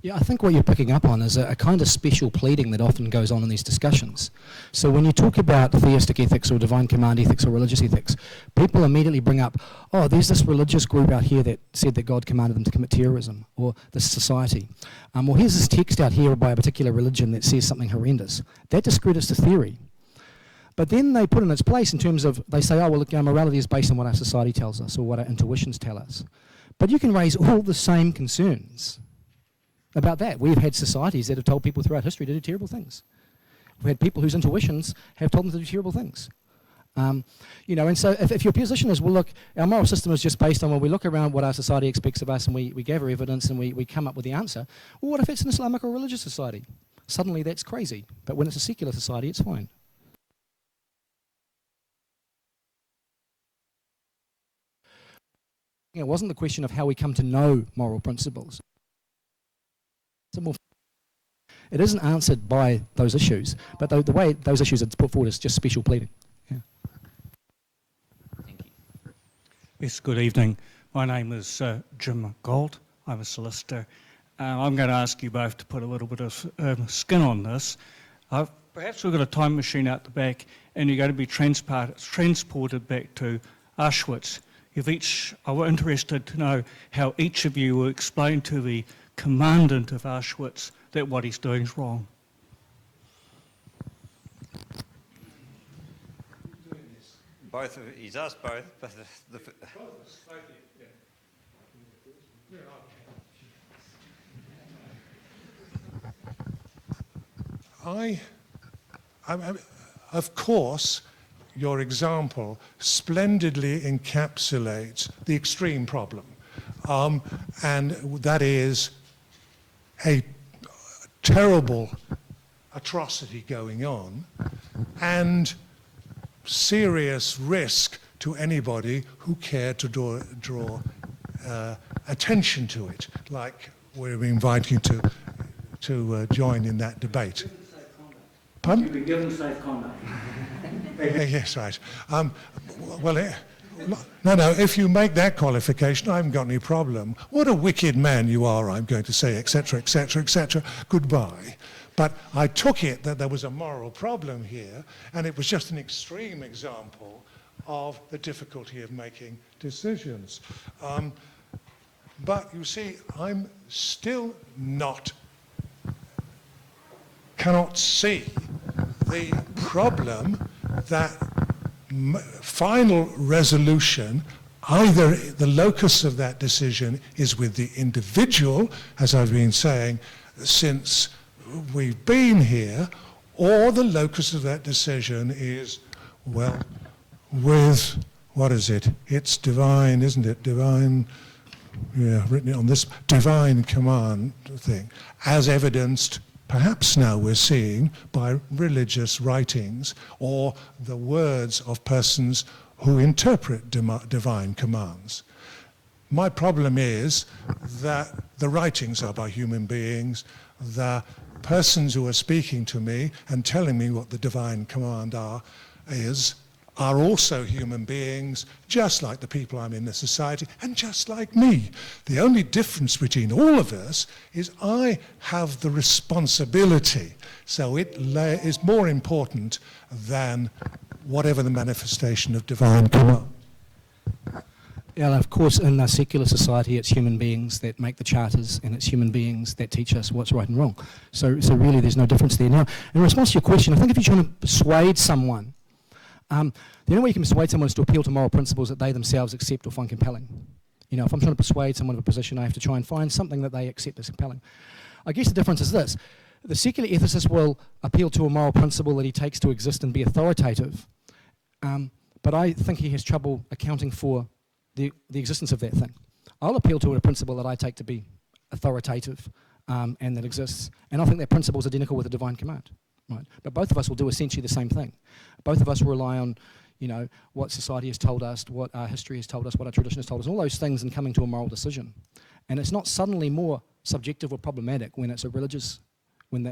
Yeah, I think what you're picking up on is a kind of special pleading that often goes on in these discussions. So when you talk about theistic ethics or divine command ethics or religious ethics, people immediately bring up, oh, there's this religious group out here that said that God commanded them to commit terrorism, or this society. Or here's this text out here by a particular religion that says something horrendous. That discredits the theory. But then they put in its place in terms of, they say, oh, well, look, our morality is based on what our society tells us or what our intuitions tell us. But you can raise all the same concerns about that. We've had societies that have told people throughout history to do terrible things. We've had people whose intuitions have told them to do terrible things. You know, and so if your position is, well, look, our moral system is just based on when we look around what our society expects of us and we gather evidence and we come up with the answer, well, what if it's an Islamic or religious society? Suddenly that's crazy. But when it's a secular society, it's fine. It wasn't the question of how we come to know moral principles. It isn't answered by those issues, but the way those issues are put forward is just special pleading. Yeah. Thank you. Yes, good evening. My name is Jim Gold. I'm a solicitor. I'm going to ask you both to put a little bit of skin on this. Perhaps we've got a time machine out the back and you're going to be transported back to Auschwitz. I'm interested to know how each of you will explain to the commandant of Auschwitz that what he's doing is wrong. He's asked both. But of course, your example splendidly encapsulates the extreme problem. And that is a terrible atrocity going on and serious risk to anybody who cared to draw attention to it, like we're inviting you to join in that debate. Pardon? You've been given safe conduct. Yes, right. No, if you make that qualification, I haven't got any problem. What a wicked man you are, I'm going to say, etc., etc., etc. Goodbye. But I took it that there was a moral problem here, and it was just an extreme example of the difficulty of making decisions. But you see, I'm still cannot see the problem that final resolution, either the locus of that decision is with the individual, as I've been saying since we've been here, or the locus of that decision is, well, with, what is it? It's divine, isn't it? Divine, yeah, written on this divine command thing, as evidenced perhaps now we're seeing by religious writings or the words of persons who interpret divine commands. My problem is that the writings are by human beings, the persons who are speaking to me and telling me what the divine command are also human beings, just like the people I'm in the society, and just like me. The only difference between all of us is I have the responsibility, so it is more important than whatever the manifestation of divine command. Yeah, of course, in a secular society, it's human beings that make the charters, and it's human beings that teach us what's right and wrong. So really, there's no difference there. Now, in response to your question, I think if you're trying to persuade someone, the only way you can persuade someone is to appeal to moral principles that they themselves accept or find compelling. You know, if I'm trying to persuade someone of a position, I have to try and find something that they accept as compelling. I guess the difference is this. The secular ethicist will appeal to a moral principle that he takes to exist and be authoritative, but I think he has trouble accounting for the existence of that thing. I'll appeal to a principle that I take to be authoritative and that exists, and I think that principle is identical with the divine command. Right. But both of us will do essentially the same thing. Both of us rely on, you know, what society has told us, what our history has told us, what our tradition has told us, all those things in coming to a moral decision. And it's not suddenly more subjective or problematic when it's a religious, when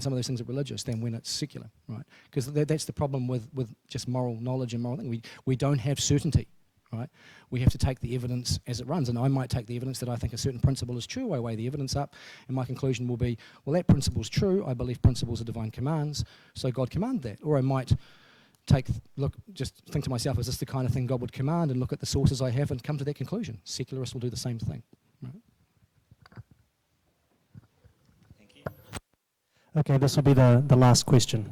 some of those things are religious than when it's secular, right? Because that's the problem with just moral knowledge and moral thing. We don't have certainty, right? We have to take the evidence as it runs, and I might take the evidence that I think a certain principle is true, I weigh the evidence up, and my conclusion will be, well, that principle is true, I believe principles are divine commands, so God commanded that. Or I might just think to myself, is this the kind of thing God would command, and look at the sources I have and come to that conclusion. Secularists will do the same thing. Right? Thank you. Okay, this will be the last question.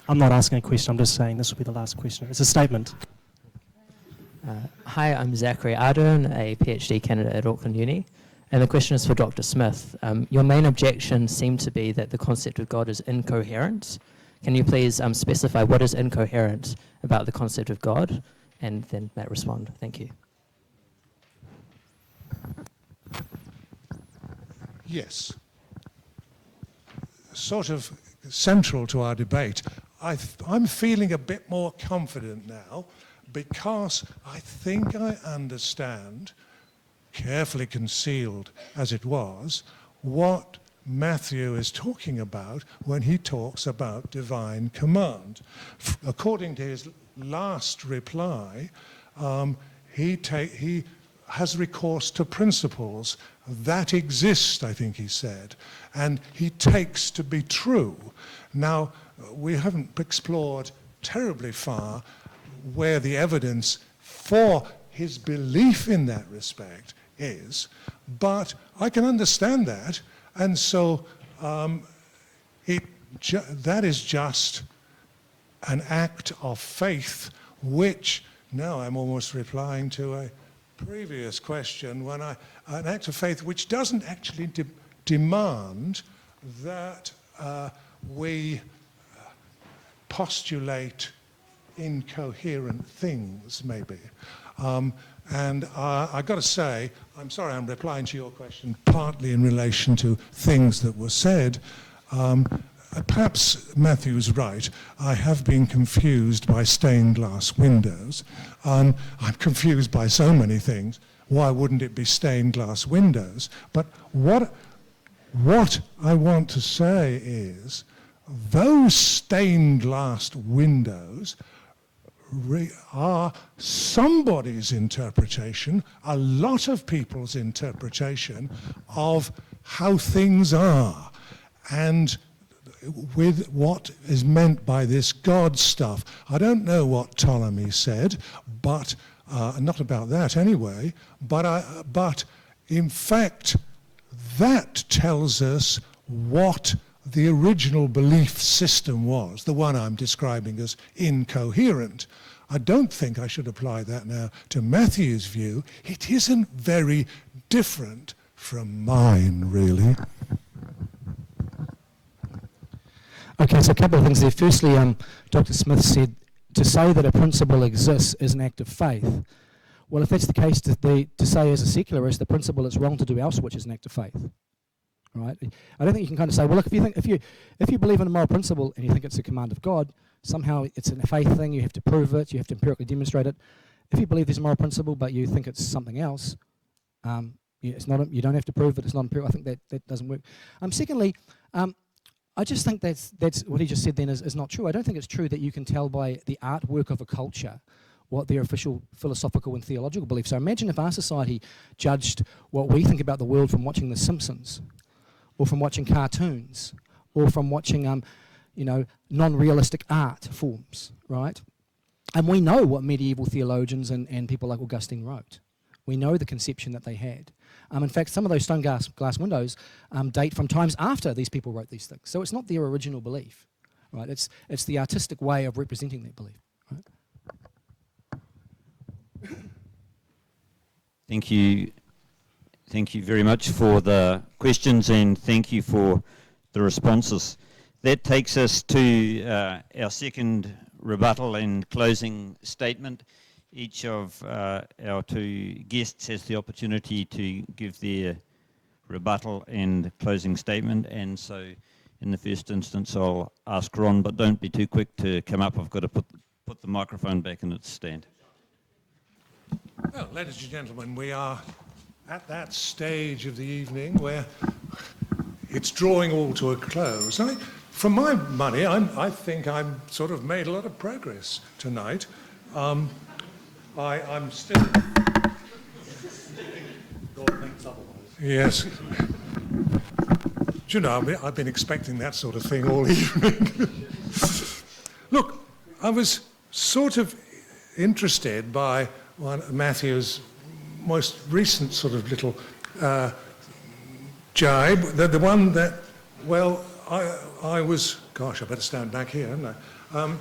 I'm not asking a question, I'm just saying this will be the last question. It's a statement. Hi, I'm Zachary Ardern, a PhD candidate at Auckland Uni, and the question is for Dr. Smith. Your main objection seemed to be that the concept of God is incoherent. Can you please specify what is incoherent about the concept of God, and then Matt respond. Thank you. Yes. Sort of central to our debate. I'm feeling a bit more confident now, because I think I understand, carefully concealed as it was, what Matthew is talking about when he talks about divine command. According to his last reply, he has recourse to principles that exist, I think he said, and he takes to be true. Now, we haven't explored terribly far where the evidence for his belief in that respect is, but I can understand that, and so that is just an act of faith, which, now I'm almost replying to a previous question, an act of faith which doesn't actually demand that we postulate incoherent things, maybe. And I've got to say, I'm sorry, I'm replying to your question partly in relation to things that were said. Perhaps Matthew's right. I have been confused by stained glass windows. I'm confused by so many things. Why wouldn't it be stained glass windows? But what I want to say is, those stained glass windows are somebody's interpretation, a lot of people's interpretation of how things are, and with what is meant by this God stuff. I don't know what Ptolemy said, but not about that anyway, but in fact that tells us what the original belief system was, the one I'm describing as incoherent. I don't think I should apply that now to Matthew's view. It isn't very different from mine, really. Okay, so a couple of things there. Firstly, Dr. Smith said to say that a principle exists is an act of faith. Well, if that's the case, to say as a secularist, the principle it's wrong to do Auschwitz is an act of faith, right? I don't think you can kind of say, well, look, if you believe in a moral principle and you think it's a command of God, somehow it's a faith thing. You have to prove it. You have to empirically demonstrate it. If you believe there's a moral principle but you think it's something else, it's not. You don't have to prove it. It's not empirical. I think that doesn't work. Secondly, I just think that's what he just said then is not true. I don't think it's true that you can tell by the artwork of a culture what their official philosophical and theological beliefs are. Imagine if our society judged what we think about the world from watching The Simpsons, or from watching cartoons, or from watching non-realistic art forms, right? And we know what medieval theologians and people like Augustine wrote. We know the conception that they had. In fact, some of those stained glass windows date from times after these people wrote these things. So it's not their original belief, right? It's the artistic way of representing that belief, right? Thank you. Thank you very much for the questions, and thank you for the responses. That takes us to our second rebuttal and closing statement. Each of our two guests has the opportunity to give their rebuttal and closing statement, and so in the first instance I'll ask Ron, but don't be too quick to come up. I've got to put the microphone back in its stand. Well, ladies and gentlemen, we are at that stage of the evening where it's drawing all to a close. For my money, I think I'm sort of made a lot of progress tonight. I'm still... Yes. Do you know, I've been expecting that sort of thing all evening. Look, I was sort of interested by one of Matthew's most recent sort of little jibe, the one that, well, I was, gosh, I better stand back here, hadn't I?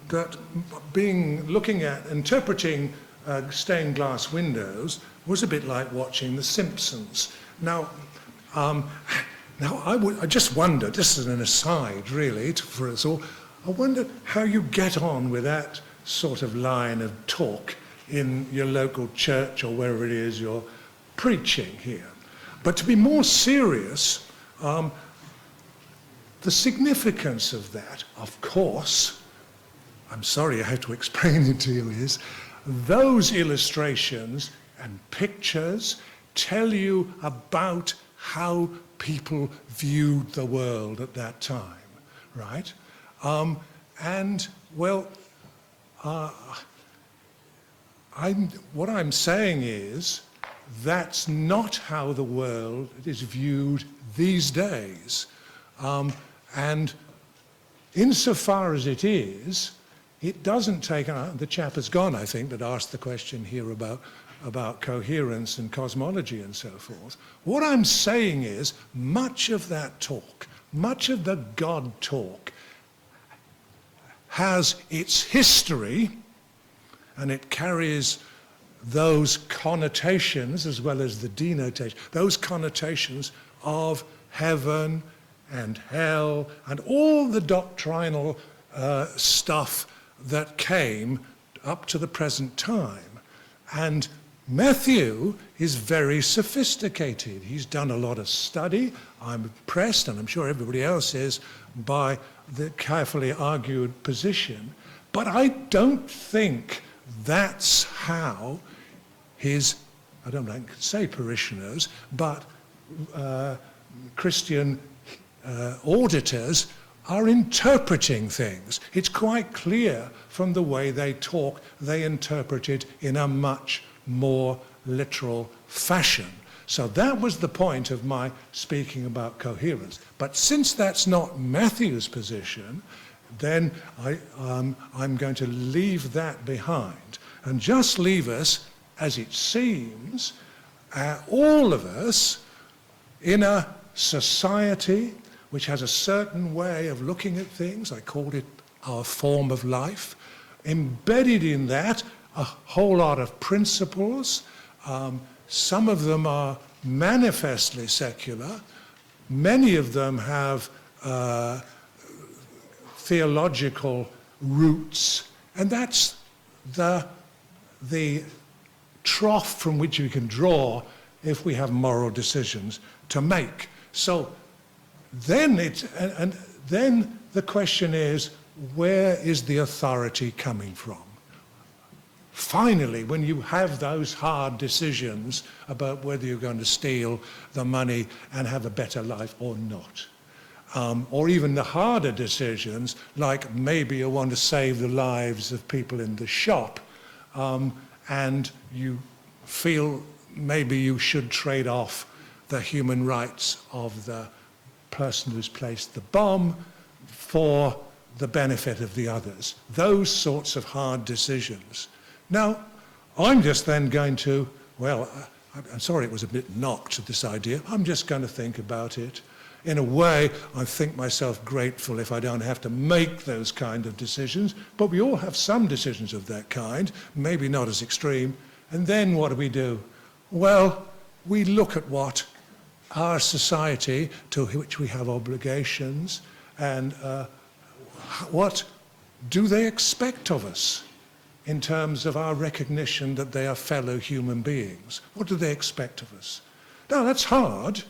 That looking at, interpreting stained glass windows was a bit like watching The Simpsons. Now, I just wondered, this is an aside really for us all, I wondered how you get on with that sort of line of talk in your local church or wherever it is you're preaching here. But to be more serious, the significance of that, of course, I'm sorry I have to explain it to you, is those illustrations and pictures tell you about how people viewed the world at that time, right? What I'm saying is that's not how the world is viewed these days. And insofar as it is, it doesn't take, the chap has gone, I think, that asked the question here about coherence and cosmology and so forth. What I'm saying is much of that talk, much of the God talk, has its history, and it carries those connotations as well as the denotation, those connotations of heaven and hell and all the doctrinal stuff that came up to the present time. And Matthew is very sophisticated. He's done a lot of study. I'm impressed, and I'm sure everybody else is, by the carefully argued position. But I don't think that's how his, I don't like to say parishioners, but Christian auditors are interpreting things. It's quite clear from the way they talk, they interpret it in a much more literal fashion. So that was the point of my speaking about coherence. But since that's not Matthew's position, then I'm going to leave that behind and just leave us, as it seems, all of us, in a society which has a certain way of looking at things. I called it our form of life. Embedded in that, a whole lot of principles. Some of them are manifestly secular. Many of them have theological roots, and that's the trough from which we can draw if we have moral decisions to make. So then then the question is, where is the authority coming from? Finally, when you have those hard decisions about whether you're going to steal the money and have a better life or not, or even the harder decisions, like maybe you want to save the lives of people in the shop, and you feel maybe you should trade off the human rights of the person who's placed the bomb for the benefit of the others. Those sorts of hard decisions. Now, I'm just then going to, well, I'm sorry it was a bit knocked, this idea. I'm just going to think about it. In a way, I think myself grateful if I don't have to make those kind of decisions, but we all have some decisions of that kind, maybe not as extreme. And then what do? Well, we look at what our society, to which we have obligations, and what do they expect of us in terms of our recognition that they are fellow human beings? What do they expect of us? Now, that's hard,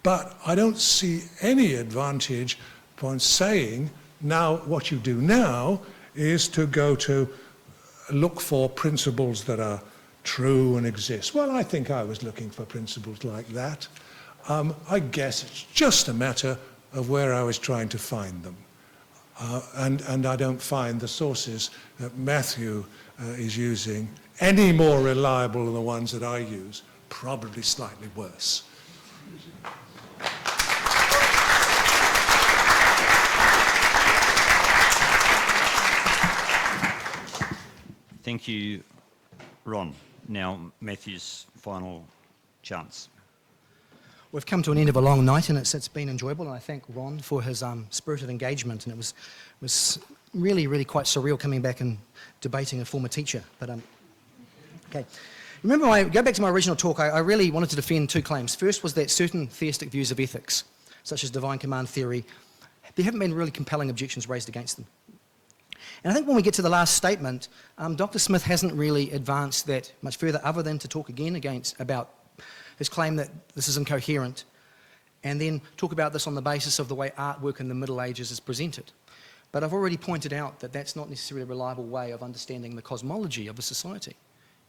but I don't see any advantage upon saying, now, what you do now is to go to look for principles that are true and exist. Well, I think I was looking for principles like that. I guess it's just a matter of where I was trying to find them. And I don't find the sources that Matthew is using any more reliable than the ones that I use, probably slightly worse. Thank you, Ron. Now, Matthew's final chance. We've come to an end of a long night, and it's been enjoyable, and I thank Ron for his spirited engagement, and it was really, really quite surreal coming back and debating a former teacher. But okay. Remember, I go back to my original talk, I really wanted to defend two claims. First was that certain theistic views of ethics, such as divine command theory, there haven't been really compelling objections raised against them. And I think when we get to the last statement, Dr. Smith hasn't really advanced that much further, other than to talk again about his claim that this is incoherent, and then talk about this on the basis of the way artwork in the Middle Ages is presented. But I've already pointed out that that's not necessarily a reliable way of understanding the cosmology of a society.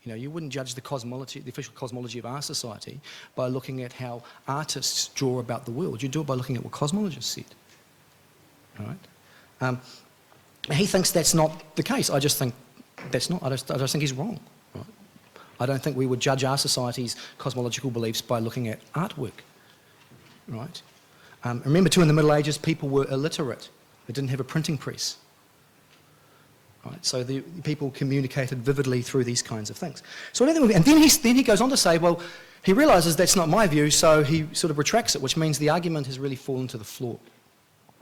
You know, you wouldn't judge the cosmology, the official cosmology of our society, by looking at how artists draw about the world. You do it by looking at what cosmologists said. All right? He thinks that's not the case. I just think that's not. I just think he's wrong. Right? I don't think we would judge our society's cosmological beliefs by looking at artwork. Right? Remember, too, in the Middle Ages, people were illiterate. They didn't have a printing press. Right? So the people communicated vividly through these kinds of things. So I don't think and then he goes on to say, well, he realises that's not my view, so he sort of retracts it, which means the argument has really fallen to the floor.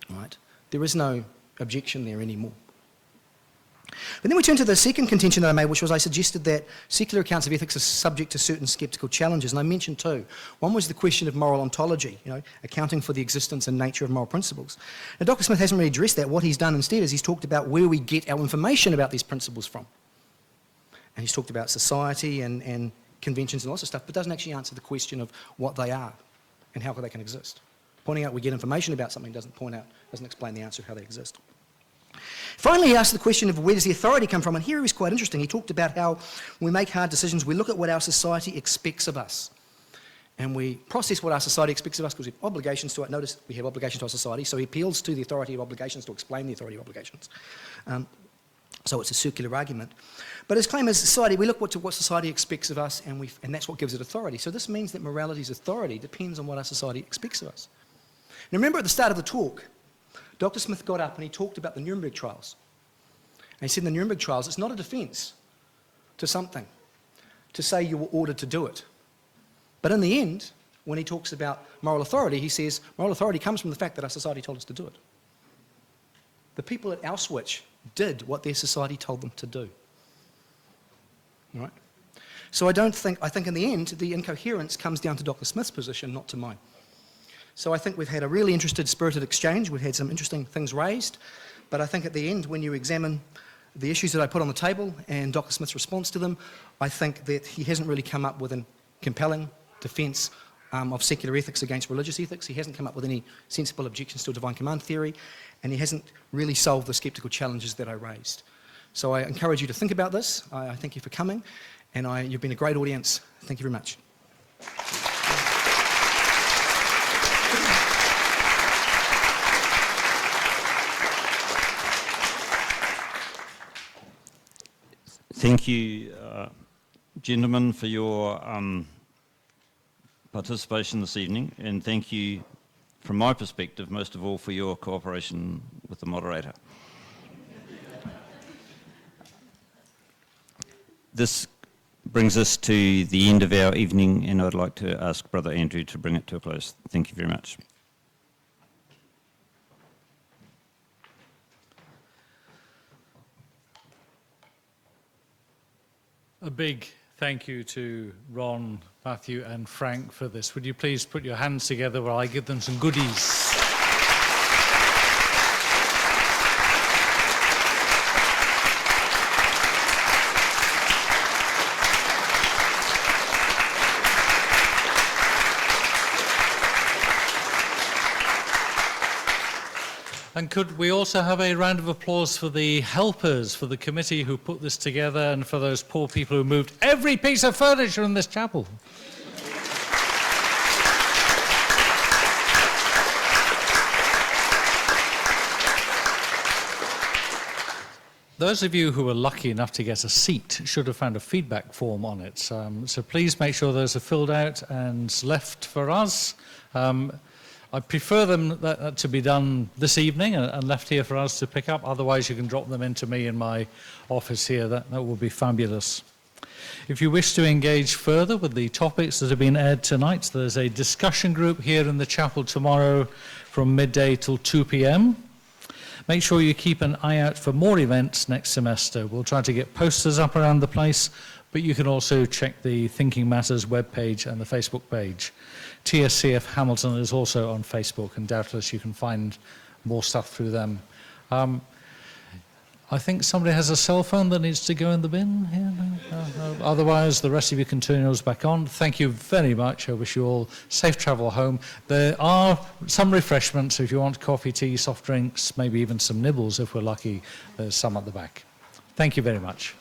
Right? There is no objection there anymore. But then we turn to the second contention that I made, which was I suggested that secular accounts of ethics are subject to certain sceptical challenges, and I mentioned two. One was the question of moral ontology, accounting for the existence and nature of moral principles. Now, Dr. Smith hasn't really addressed that. What he's done instead is he's talked about where we get our information about these principles from. And he's talked about society and conventions and lots of stuff, but doesn't actually answer the question of what they are and how they can exist. Pointing out we get information about something doesn't explain the answer of how they exist. Finally, he asked the question of where does the authority come from, and here he was quite interesting. He talked about how when we make hard decisions, we look at what our society expects of us. And we process what our society expects of us because we have obligations to it. Notice we have obligations to our society, so he appeals to the authority of obligations to explain the authority of obligations. So it's a circular argument. But his claim is society, we look to what society expects of us, and that's what gives it authority. So this means that morality's authority depends on what our society expects of us. Now remember at the start of the talk, Dr. Smith got up and he talked about the Nuremberg trials. And he said in the Nuremberg trials, it's not a defence to something, to say you were ordered to do it. But in the end, when he talks about moral authority, he says moral authority comes from the fact that our society told us to do it. The people at Auschwitz did what their society told them to do. Right? So I think in the end, the incoherence comes down to Dr. Smith's position, not to mine. So I think we've had a really interested, spirited exchange. We've had some interesting things raised. But I think at the end, when you examine the issues that I put on the table and Dr. Smith's response to them, I think that he hasn't really come up with a compelling defence of secular ethics against religious ethics. He hasn't come up with any sensible objections to a divine command theory, and he hasn't really solved the sceptical challenges that I raised. So I encourage you to think about this. I thank you for coming, and you've been a great audience. Thank you very much. Thank you, gentlemen, for your participation this evening, and thank you, from my perspective, most of all, for your cooperation with the moderator. This brings us to the end of our evening, and I'd like to ask Brother Andrew to bring it to a close. Thank you very much. A big thank you to Ron, Matthew and Frank for this. Would you please put your hands together while I give them some goodies? And could we also have a round of applause for the helpers, for the committee who put this together, and for those poor people who moved every piece of furniture in this chapel? Those of you who were lucky enough to get a seat should have found a feedback form on it. So please make sure those are filled out and left for us. I prefer them to be done this evening and left here for us to pick up. Otherwise, you can drop them into me in my office here. That will be fabulous. If you wish to engage further with the topics that have been aired tonight, there's a discussion group here in the chapel tomorrow from midday till 2 p.m. Make sure you keep an eye out for more events next semester. We'll try to get posters up around the place, but you can also check the Thinking Matters webpage and the Facebook page. TSCF Hamilton is also on Facebook, and doubtless you can find more stuff through them. I think somebody has a cell phone that needs to go in the bin here. No? Otherwise, the rest of you can turn yours back on. Thank you very much. I wish you all safe travel home. There are some refreshments if you want coffee, tea, soft drinks, maybe even some nibbles if we're lucky. There's some at the back. Thank you very much.